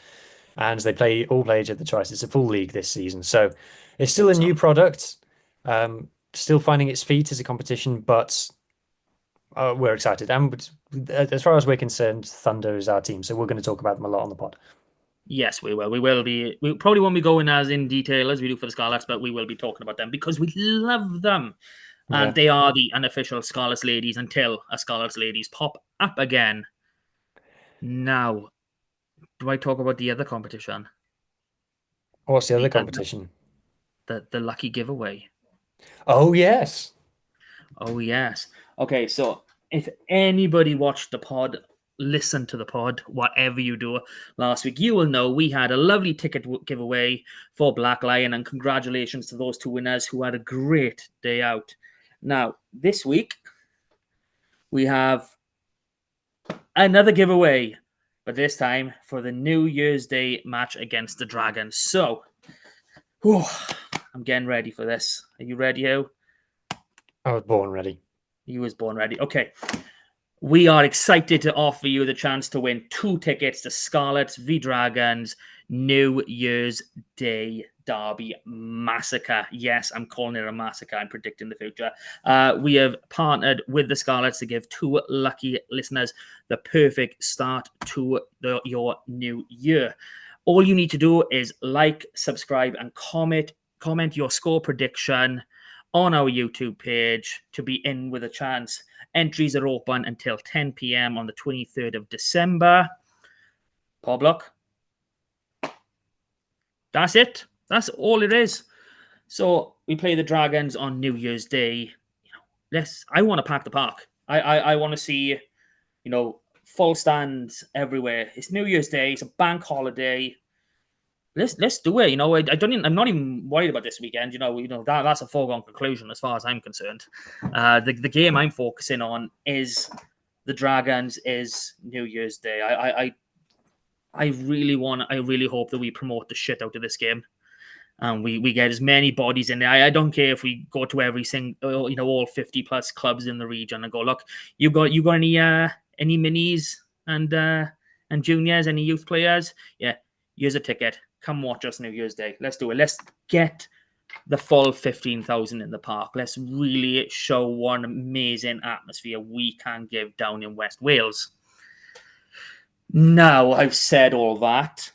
and they all play each other twice. It's a full league this season. So it's still a new product, still finding its feet as a competition, but we're excited. And as far as we're concerned, Thunder is our team, so we're going to talk about them a lot on the pod. Yes, we will. We will be. We probably won't be going as in detail as we do for the Scarlets, but we will be talking about them because we love them. And they are the unofficial Scarlets ladies until a Scarlets ladies pop up again. Now, do I talk about the other competition? What's the other competition? The lucky giveaway. Oh, yes. Oh, yes. Okay, so if anybody watched the pod, listen to the pod, whatever you do last week, you will know we had a lovely ticket giveaway for Black Lion, and congratulations to those 2 winners who had a great day out. Now, this week, we have another giveaway, but this time for the New Year's Day match against the Dragons. So, I'm getting ready for this. Are you ready, Huw? I was born ready. He was born ready. Okay. we are excited to offer you the chance to win 2 tickets to Scarlets v Dragons New Year's Day Derby Massacre. Yes, I'm calling it a massacre. I'm predicting the future. We have partnered with the Scarlets to give 2 lucky listeners the perfect start to your new year. All you need to do is like, subscribe, and comment your score prediction on our YouTube page to be in with a chance. Entries are open until 10 p.m. on the 23rd of December. Poblock. That's it. That's all it is. So we play the Dragons on New Year's Day. I want to pack the park. I want to see, full stands everywhere. It's New Year's Day. It's a bank holiday. Let's do it. I'm not even worried about this weekend. That's a foregone conclusion as far as I'm concerned. The game I'm focusing on is the Dragons. Is New Year's Day. I really hope that we promote the shit out of this game, and we get as many bodies in there. I don't care if we go to every single, all 50 plus clubs in the region and go, look, you got any minis and juniors, any youth players? Yeah, here's a ticket. Come watch us New Year's Day. Let's do it. Let's get the full 15,000 in the park. Let's really show what amazing atmosphere we can give down in West Wales. Now I've said all that,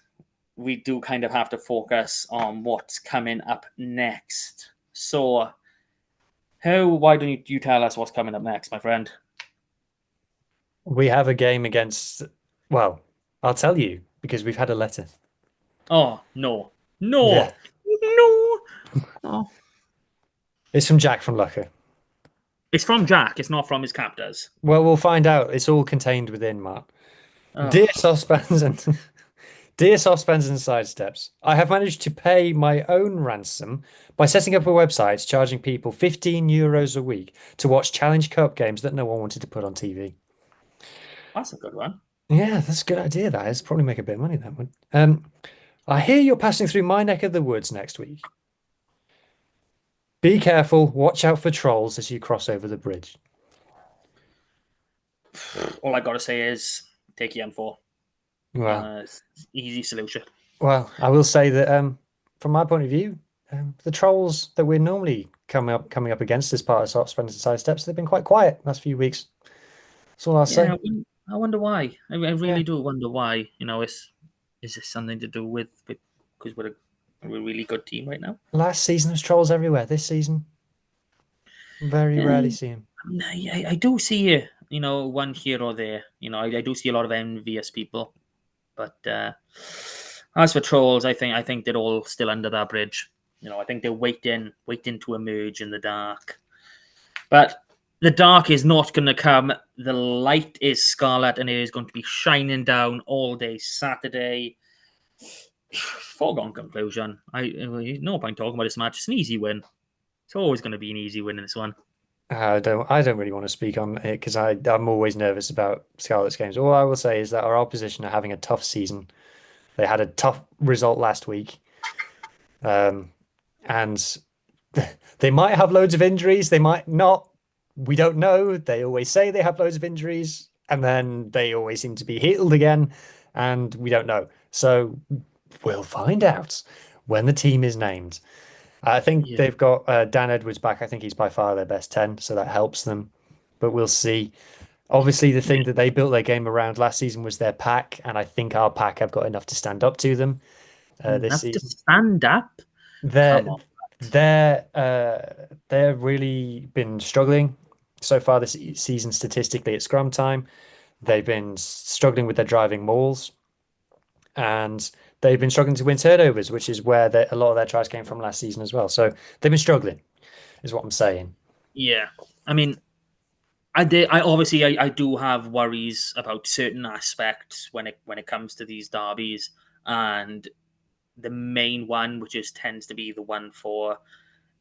we do kind of have to focus on what's coming up next. So, why don't you tell us what's coming up next, my friend? We have a game against, well, I'll tell you because we've had a letter. Oh, no. Yeah. No. Oh. It's from Jack from Lucker. It's from Jack. It's not from his captors. Well, we'll find out. It's all contained within, Mart. Oh. Dear Saucepans and Sidesteps, I have managed to pay my own ransom by setting up a website charging people €15 a week to watch Challenge Cup games that no one wanted to put on TV. That's a good one. Yeah, that's a good idea. That is probably make a bit of money, that one. I hear you're passing through my neck of the woods next week. Be careful. Watch out for trolls as you cross over the bridge. All I got to say is take your M4. Well, easy solution. Well, I will say that from my point of view, the trolls that we're normally coming up against as part of Saucepans and Sidesteps, they've been quite quiet last few weeks. That's all I'll say. I wonder why. I really do wonder why. Is this something to do with because we're a really good team right now? Last season was trolls everywhere. This season, very rarely see them. I do see one here or there. I do see a lot of envious people. But as for trolls, I think they're all still under that bridge. I think they're waiting to emerge in the dark. But the dark is not going to come. The light is scarlet, and it is going to be shining down all day Saturday. Foregone conclusion. No point talking about this match. It's an easy win. It's always going to be an easy win in this one. I don't really want to speak on it because I'm always nervous about Scarlets games. All I will say is that our opposition are having a tough season. They had a tough result last week. And they might have loads of injuries. They might not. We don't know. They always say they have loads of injuries, and then they always seem to be healed again, and we don't know. So we'll find out when the team is named. I think they've got Dan Edwards back. I think he's by far their best 10, so that helps them. But we'll see. Obviously, the thing that they built their game around last season was their pack, and I think our pack have got enough to stand up to them this season. To stand up? They're really been struggling so far this season statistically at scrum time. They've been struggling with their driving mauls, and they've been struggling to win turnovers, which is where a lot of their tries came from last season as well. So they've been struggling, is what I'm saying. Yeah, I mean, I do have worries about certain aspects when it comes to these derbies, and the main one, which tends to be the one for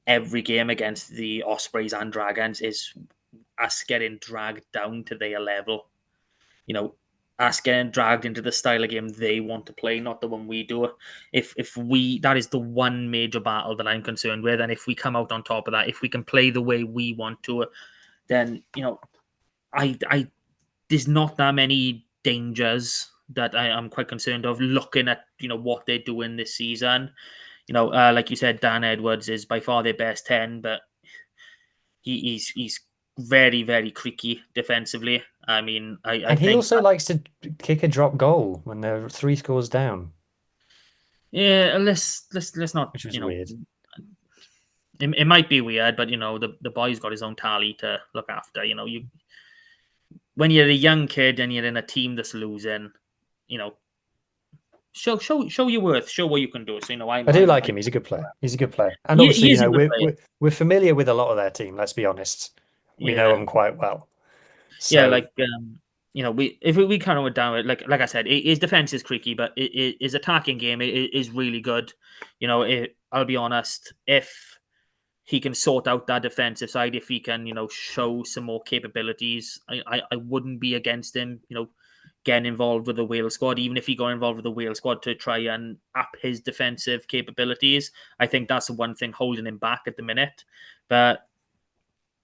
every game against the Ospreys and Dragons, is us getting dragged down to their level. Us getting dragged into the style of game they want to play, not the one we do. That is the one major battle that I'm concerned with. And if we come out on top of that, if we can play the way we want to, then I there's not that many dangers that I am quite concerned of looking at, what they're doing this season. Like you said, Dan Edwards is by far their best 10, but he's very, very creaky defensively. I mean, I And he think also likes to kick a drop goal when they're 3 scores down, yeah, let's not, which was weird. it might be weird, but the boy's got his own tally to look after. When you're a young kid and you're in a team that's losing, show your worth, show what you can do. So I do like him. He's a good player. He's a good player, and He obviously, is a good player. we're familiar with a lot of their team. Let's be honest, we know them quite well. So Yeah, like we kind of went down it, like I said, his defense is creaky, but his attacking game is really good. I'll be honest, if he can sort out that defensive side, if he can, show some more capabilities, I wouldn't be against him, getting involved with the Wales squad, even if he got involved with the Wales squad to try and up his defensive capabilities. I think that's the one thing holding him back at the minute. But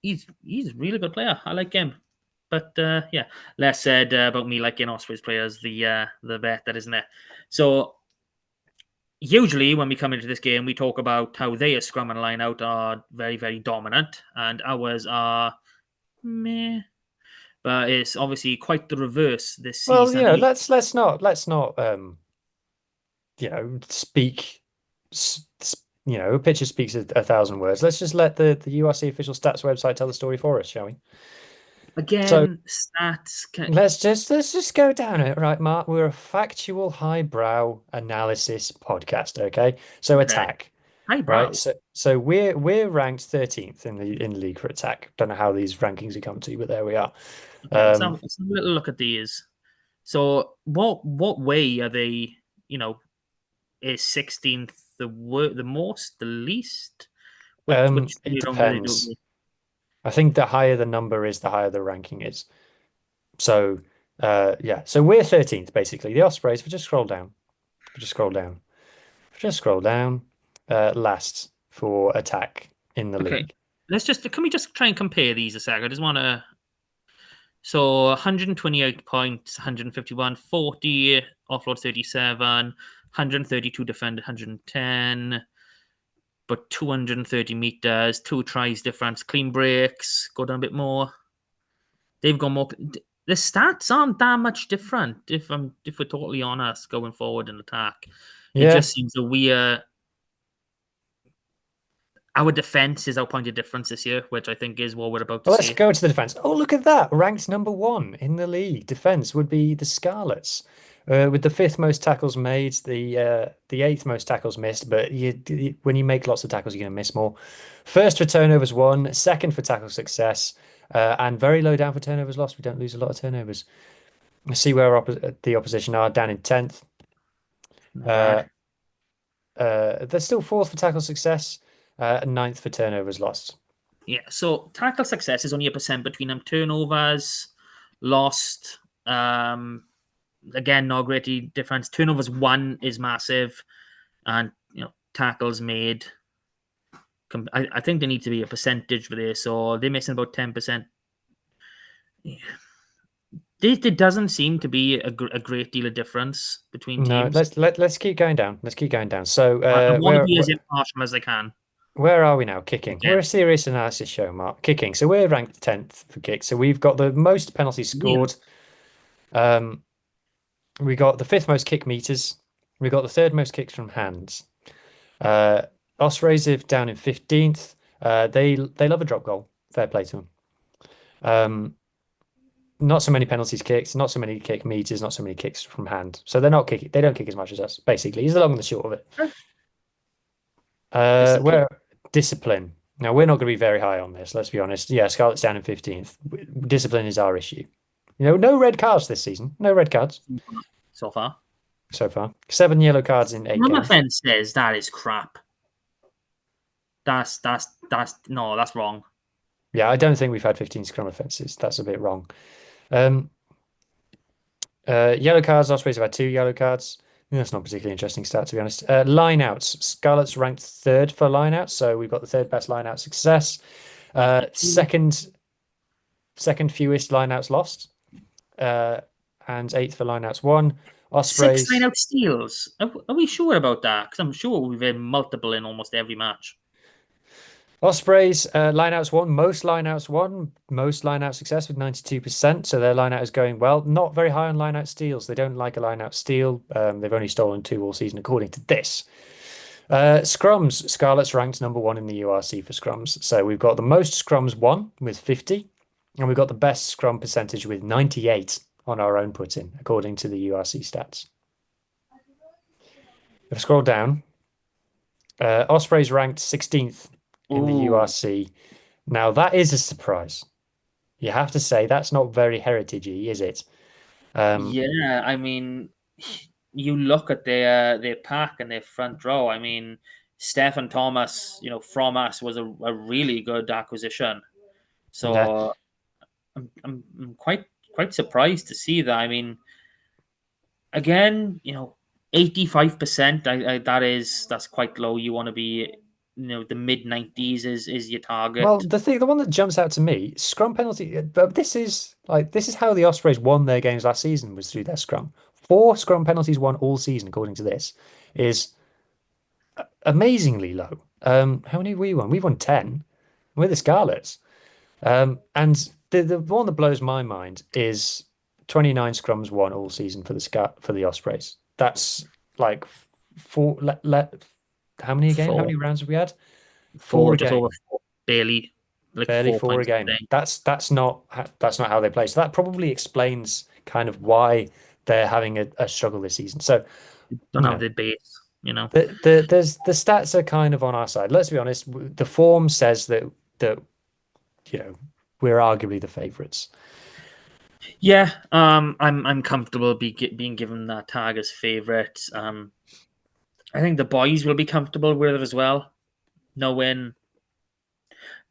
he's a really good player. I like him. But yeah, less said about me liking Ospreys players, the vet that isn't it. So usually when we come into this game, we talk about how their scrum and line out are very, very dominant, and ours are meh. But it's obviously quite the reverse this season. Well, let's not speak. A picture speaks 1,000 words. Let's just let the URC official stats website tell the story for us, shall we? Again, so, stats. Let's just go down it, right, Mark? We're a factual, highbrow analysis podcast, okay? So Okay. attack, highbrow. right? So we're ranked 13th in the league for attack. Don't know how these rankings have come to, but there we are. Okay, let's have a little look at these. So what way are they? Is 16th the most, the least? Which it depends. I think the higher the number is, the higher the ranking is. So yeah, so we're 13th basically. The Ospreys, if we just scroll down, last for attack in the league. Can we just try and compare these a sec? I just want to. So 128 points, 151, 40, offload 37, 132 defended, 110, but 230 meters, 2 tries difference, clean breaks, go down a bit more. They've got more. The stats aren't that much different, if we're totally honest, going forward in attack. It just seems a weird. Our defense is our point of difference this year, which I think is what we're about to see. Let's go to the defense. Oh, look at that. Ranked number 1 in the league. Defense would be the Scarlets. With the 5th most tackles made, the 8th most tackles missed. But when you make lots of tackles, you're going to miss more. First for turnovers won, 2nd for tackle success, and very low down for turnovers lost. We don't lose a lot of turnovers. Let's see where the opposition are. Down in 10th. They're still 4th for tackle success. 9th for turnovers lost. Yeah, so tackle success is only 1% between them. Turnovers lost, again, no great difference. Turnovers 1 is massive, and tackles made. I think there needs to be a percentage for this, so they're missing about 10%. Yeah. There doesn't seem to be a great deal of difference between teams. No, let's keep going down. So I want to be as impartial as I can. Where are we now? Kicking. Okay. We're a serious analysis show, Mark. Kicking. So we're ranked 10th for kicks. So we've got the most penalties scored. Yeah. We got the 5th most kick meters. We got the 3rd most kicks from hands. Ospreys are down in 15th. They love a drop goal. Fair play to them. Not so many penalties kicks, not so many kick meters, not so many kicks from hand. So they're not kicking. They don't kick as much as us. Basically, is the long and the short of it. We're discipline. Now we're not going to be very high on this. Let's be honest. Yeah, Scarlet's down in 15th. Discipline is our issue. No red cards this season. No red cards so far. 7 yellow cards in 8 games. Offense says that is crap. That's wrong. Yeah, I don't think we've had 15 scrum offenses. That's a bit wrong. Yellow cards. Ospreys have had 2 yellow cards. That's not a particularly interesting stat, to be honest. Lineouts. Scarlet's ranked 3rd for lineouts, so we've got the 3rd best lineout success. Second fewest lineouts lost. and 8th for lineouts 1. 6 Ospreys. line-out steals. Are we sure about that? Because I'm sure we've had multiple in almost every match. Ospreys, lineouts 1, most lineout success with 92%. So their lineout is going well. Not very high on lineout steals. They don't like a lineout steal. They've only stolen 2 all season, according to this. Scrums, Scarlets ranked number 1 in the URC for scrums. So we've got the most scrums won with 50, and we've got the best scrum percentage with 98 on our own put-in, according to the URC stats. If I scroll down, Ospreys ranked 16th in the URC. Now, that is a surprise. You have to say that's not very heritagey, is it? Yeah, I mean, you look at their pack and their front row. I mean, Stefan Thomas, from us was a really good acquisition. Yeah. So I'm quite surprised to see that. I mean, again, 85%. That's quite low. You want to be, the mid-90s is your target. Well, the one that jumps out to me, scrum penalty. But this is how the Ospreys won their games last season, was through their scrum. 4 scrum penalties won all season, according to this, is amazingly low. How many have we won? We've won 10. We're the Scarlets. And the one that blows my mind is 29 scrums won all season for the Ospreys. That's like how many a game? 4. How many rounds have we had? 4, a just game. over 4, barely, like Barely 4 4 a points game. a thing. That's not how they play. So that probably explains kind of why they're having a struggle this season. So Don't have the base, the stats are kind of on our side. Let's be honest. The form says that we're arguably the favourites. Yeah, I'm comfortable being given that tag as favourite. I think the boys will be comfortable with it as well.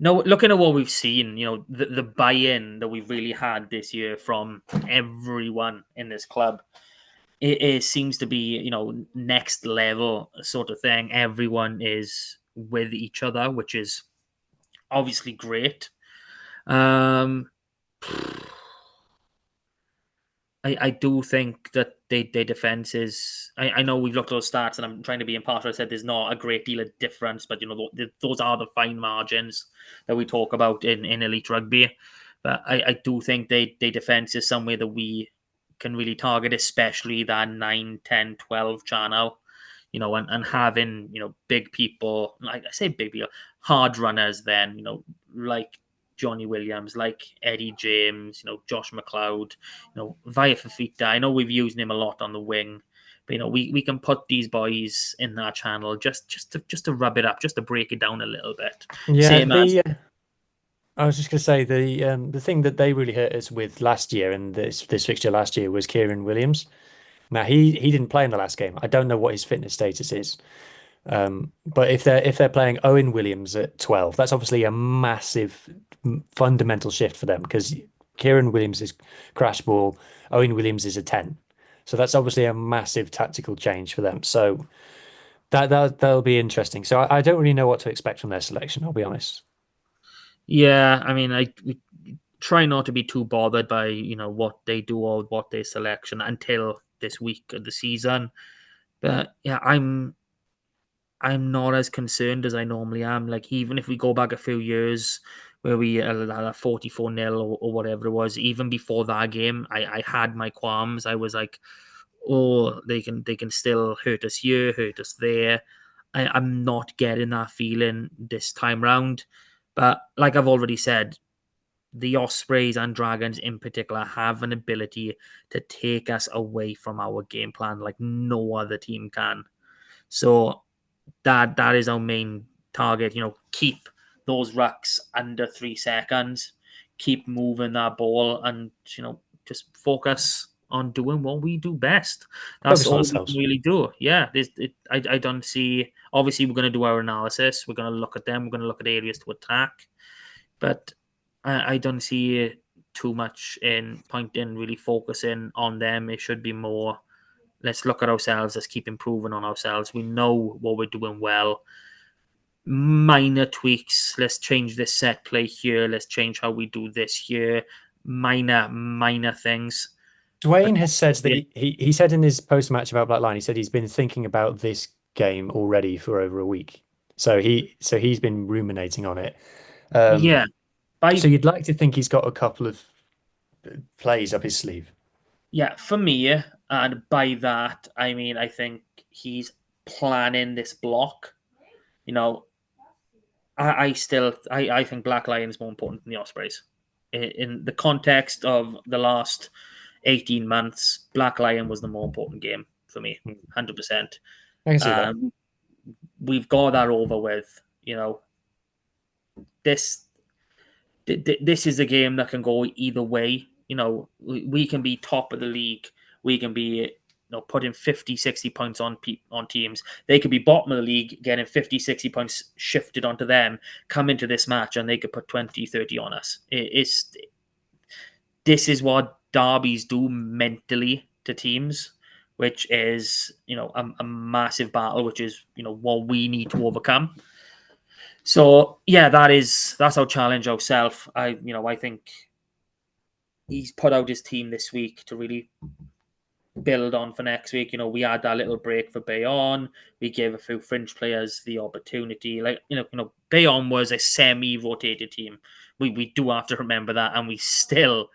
Looking at what we've seen, the buy-in that we've really had this year from everyone in this club, it seems to be, next level sort of thing. Everyone is with each other, which is obviously great. I do think that their defense is. I know we've looked at those stats, and I'm trying to be impartial. I said there's not a great deal of difference, but those are the fine margins that we talk about in elite rugby. But I do think their defense is somewhere that we can really target, especially that 9, 10, 12 channel. And having big people, like I say, big people, hard runners. Then like Johnny Williams, like Eddie James, Josh McLeod, Via Fafita. I know we've used him a lot on the wing, but we can put these boys in that channel just to rub it up, just to break it down a little bit. Yeah, I was just going to say the thing that they really hurt us with last year and this fixture last year was Kieran Williams. Now he didn't play in the last game. I don't know what his fitness status is. But if they're playing Owen Williams at 12, that's obviously a massive fundamental shift for them because Kieran Williams is crash ball, Owen Williams is a 10. So that's obviously a massive tactical change for them. So that'll be interesting. So I don't really know what to expect from their selection, I'll be honest. Yeah, I mean, we try not to be too bothered by what they do or what their selection until this week of the season. But yeah, I'm not as concerned as I normally am. Like, even if we go back a few years where we had a 44-0 or whatever it was, even before that game, I had my qualms. I was like, oh, they can still hurt us here, hurt us there. I'm not getting that feeling this time round. But like I've already said, the Ospreys and Dragons in particular have an ability to take us away from our game plan like no other team can. So that is our main target. Keep those rucks under 3 seconds, keep moving that ball, and just focus on doing what we do best. That's all we can really do. Yeah, I don't see. Obviously, we're going to do our analysis. We're going to look at them. We're going to look at areas to attack, but I don't see too much point in really focusing on them. It should be more, let's look at ourselves. Let's keep improving on ourselves. We know what we're doing well. Minor tweaks. Let's change this set play here. Let's change how we do this here. Minor things. Dwayne has said that he said in his post match about Black Lion, he said he's been thinking about this game already for over a week. So he's been ruminating on it. Yeah, So by you'd like to think he's got a couple of plays up his sleeve. yeah, for me, and by that I mean I think he's planning this block. You know, I think Black Lion is more important than the Ospreys. In the context of the last 18 months, Black Lion was the more important game for me, 100%. I can see that. We've got that over with. You know, this this is a game that can go either way. You know, we can be top of the league. We can be putting 50, 60 points on teams. They could be bottom of the league, getting 50, 60 points shifted onto them, come into this match, and they could put 20, 30 on us. This is what derbies do mentally to teams, which is, a massive battle, which is, what we need to overcome. So yeah, that's our challenge ourselves. I think he's put out his team this week to really build on for next week. We had that little break for Bayonne. We gave a few fringe players the opportunity. Bayonne was a semi-rotated team. We do have to remember that, and we still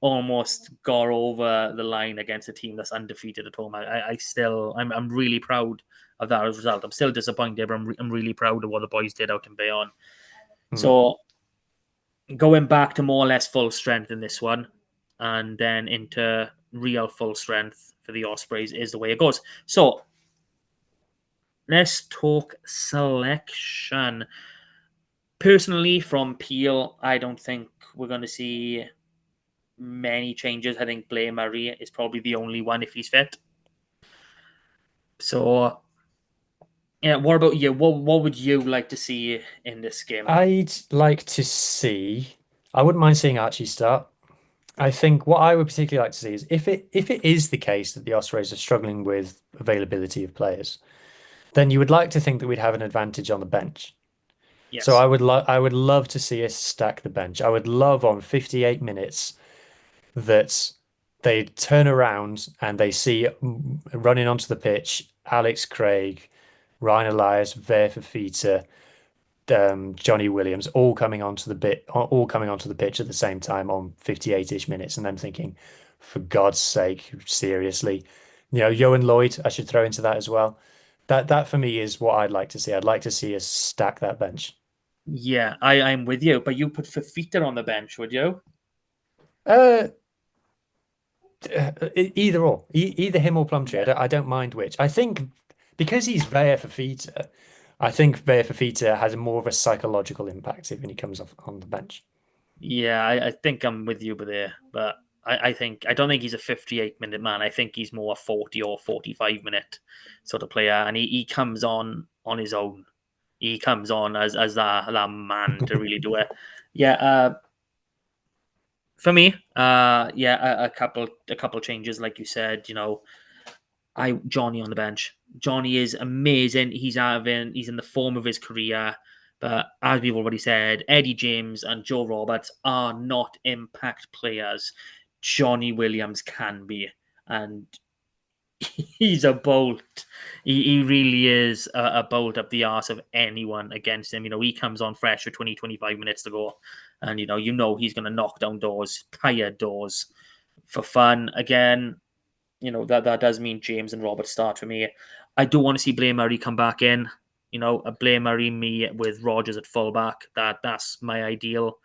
almost got over the line against a team that's undefeated at home. I'm really proud of that result. I'm still disappointed, but I'm really proud of what the boys did out in Bayonne. So going back to more or less full strength in this one, and then into real full strength for the Ospreys is the way it goes. So let's talk selection. Personally, from Peel, I don't think we're going to see many changes. I think Blair Murray is probably the only one if he's fit. So, yeah, what about you? What would you like to see in this game? I'd like to see. I wouldn't mind seeing Archie start. I think what I would particularly like to see is if it is the case that the Ospreys are struggling with availability of players, then you would like to think that we'd have an advantage on the bench. So Yes. I would love to see us stack the bench. I would love on 58 minutes that they turn around and they see running onto the pitch Alex Craig, Ryan Elias, Ver Fafita, Johnny Williams all coming onto the pitch at the same time on 58-ish minutes, and then thinking, for God's sake, seriously, Yohan Lloyd, I should throw into that as well. That for me is what I'd like to see. I'd like to see us stack that bench. Yeah, I'm with you, but you put Fafita on the bench, would you? Uh, either or, either him or Plumtree. I don't mind which. I think because he's there for Fafita, I think Ver Fafita has more of a psychological impact when he comes off on the bench. Yeah, I think I'm with you there, but I don't think he's a 58-minute man. I think he's more a 40 or 45-minute sort of player, and he comes on his own. He comes on as that man to really do it. Yeah, for me, yeah, a couple changes, like you said. Johnny on the bench. Johnny is amazing. He's in the form of his career. But as we've already said, Eddie James and Joe Roberts are not impact players. Johnny Williams can be. And he's a bolt. He really is a bolt up the arse of anyone against him. He comes on fresh for 20, 25 minutes to go. And, he's going to knock down doors, tired doors for fun. Again, that does mean James and Robert start for me. I do want to see Blair Murray come back in. A Blair Murray me with Rogers at fullback. That's my ideal.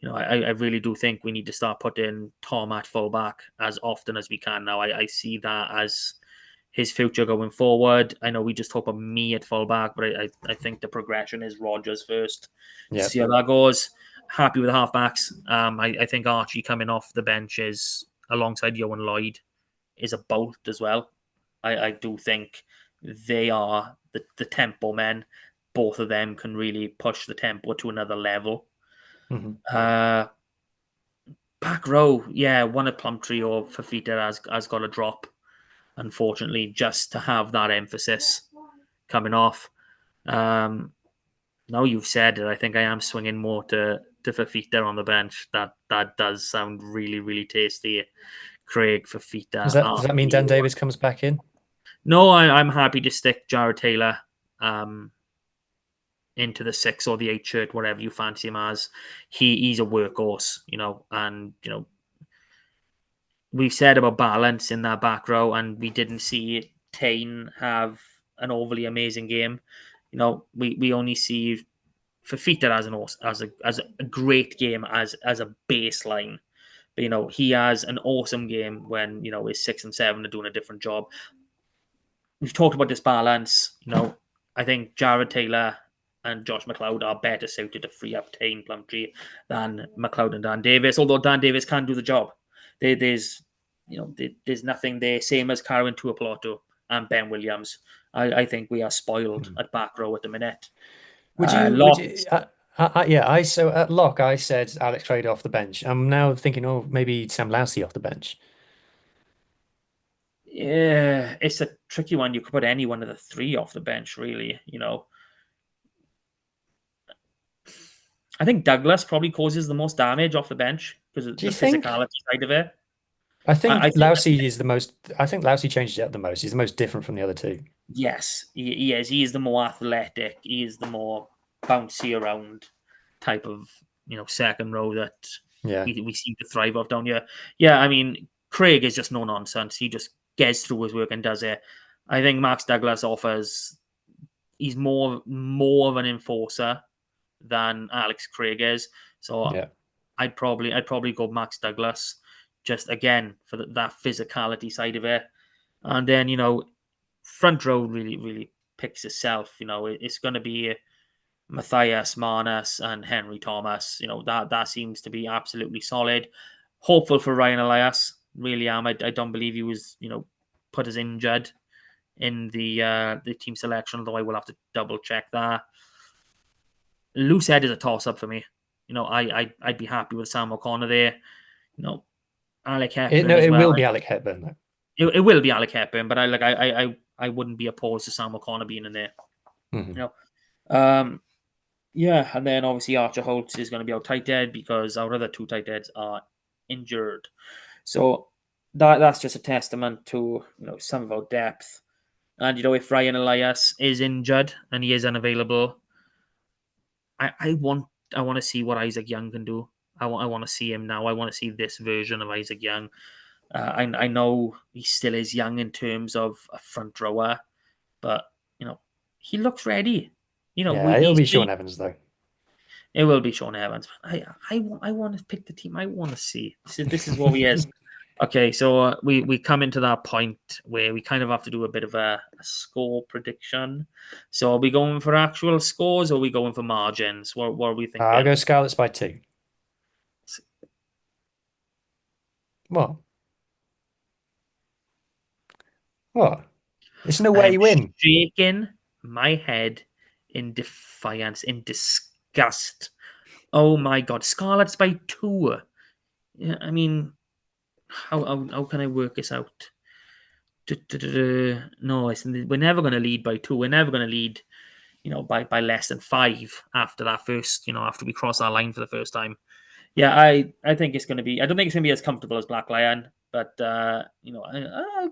I really do think we need to start putting Tom at fullback as often as we can now. I see that as his future going forward. I know we just talk about me at fullback, but I think the progression is Rogers first. Yeah. See how that goes. Happy with the halfbacks. I think Archie coming off the bench is alongside Yohan Lloyd is a bolt as well. I do think they are the tempo men. Both of them can really push the tempo to another level. Back row, yeah, one of Plumtree or Fafita has got a drop, unfortunately, just to have that emphasis coming off. Now you've said it, I think I am swinging more to Fafita on the bench. That does sound really, really tasty. Craig, Fafita. Does that mean Dan Davis comes back in? No, I'm happy to stick Jared Taylor into the 6 or the 8 shirt, whatever you fancy him as. He's a workhorse, and we've said about balance in that back row, and we didn't see Tane have an overly amazing game. We only see Fafita as a great game as a baseline. But he has an awesome game when his 6 and 7 are doing a different job. We've talked about this balance. I think Jared Taylor and Josh McLeod are better suited to free up Tane Plumtree than McLeod and Dan Davis. Although Dan Davis can do the job, there's nothing there. Same as Carwyn Tuapoloto and Ben Williams. I think we are spoiled at back row at the minute. So at lock, I said Alex Craig off the bench. I'm now thinking, maybe Sam Lousy off the bench. Yeah, it's a tricky one. You could put any one of the 3 off the bench, really. I think Douglas probably causes the most damage off the bench because of the physicality side of it. I think Lousy is the most. I think Lousy changes it up the most. He's the most different from the other 2. Yes, he is. He is the more athletic. He is the more bouncy around type of second row that we seem to thrive off down here. Yeah, I mean, Craig is just no nonsense. He just gets through his work and does it. I think Max Douglas he's more of an enforcer than Alex Craig is. So I'd probably go Max Douglas just again for that physicality side of it. And then, front row really, really picks itself. It's going to be Matthias Marnus and Henry Thomas. That seems to be absolutely solid. Hopeful for Ryan Elias. Really am. I don't believe he was, put as injured in the team selection, although I will have to double check that. Loose head is a toss up for me. I'd be happy with Sam O'Connor there. Alec Hepburn. It will be Alec Hepburn. It will be Alec Hepburn, but I wouldn't be opposed to Sam O'Connor being in there. Mm-hmm. And then obviously Archer Holtz is going to be out tight head because our other 2 tight heads are injured. So that's just a testament to some of our depth. And if Ryan Elias is injured and he is unavailable, I want to see what Isaac Young can do. I want to see him now. I want to see this version of Isaac Young. I know he still is young in terms of a front rower, but he looks ready. It'll be Sean Evans though. It will be Sean Evans. I want to pick the team. I want to see. This is what we is. Okay, so we come into that point where we kind of have to do a bit of a score prediction. So are we going for actual scores or are we going for margins? What are we thinking? I'll go Scarlets by 2. What? It's an away win. Shaking my head in defiance, in disgust. Oh my God, Scarlets by 2. Yeah, I mean, how can I work this out? No, we're never going to lead by 2. We're never going to lead, by less than 5 after that first, after we cross our line for the first time. Yeah, I think it's going to be. I don't think it's going to be as comfortable as Black Lion, but I'll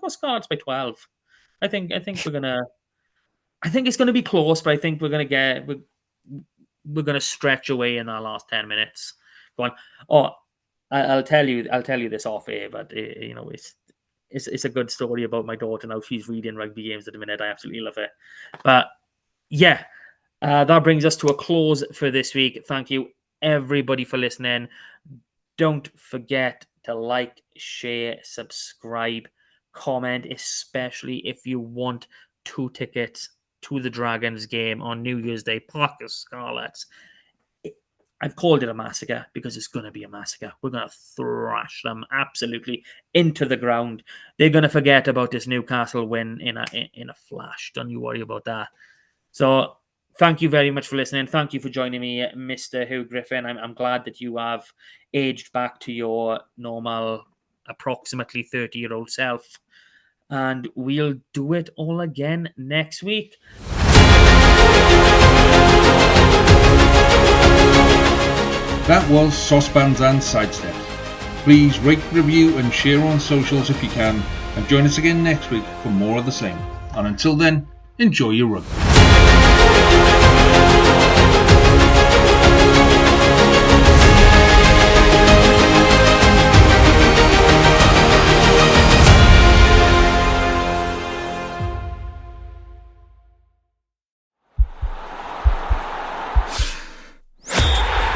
go Scarlets by 12. I think we're gonna. I think it's going to be close, but I think we're going to stretch away in our last 10 minutes. Go on. Oh, I'll tell you this off air, but it's a good story about my daughter now. She's reading rugby games at the minute. I absolutely love it. But yeah, that brings us to a close for this week. Thank you everybody for listening. Don't forget to like, share, subscribe, comment, especially if you want 2 tickets to the Dragons game on New Year's Day, Park of Scarlets. I've called it a massacre because it's going to be a massacre. We're going to thrash them absolutely into the ground. They're going to forget about this Newcastle win in a flash. Don't you worry about that. So thank you very much for listening. Thank you for joining me, Mr. Huw Griffin. I'm glad that you have aged back to your normal, approximately 30-year-old self. And we'll do it all again next week. That was Saucepans and Sidesteps. Please rate, review and share on socials if you can, and join us again next week for more of the same. And until then, enjoy your rugby.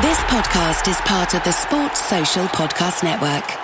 This podcast is part of the Sports Social Podcast Network.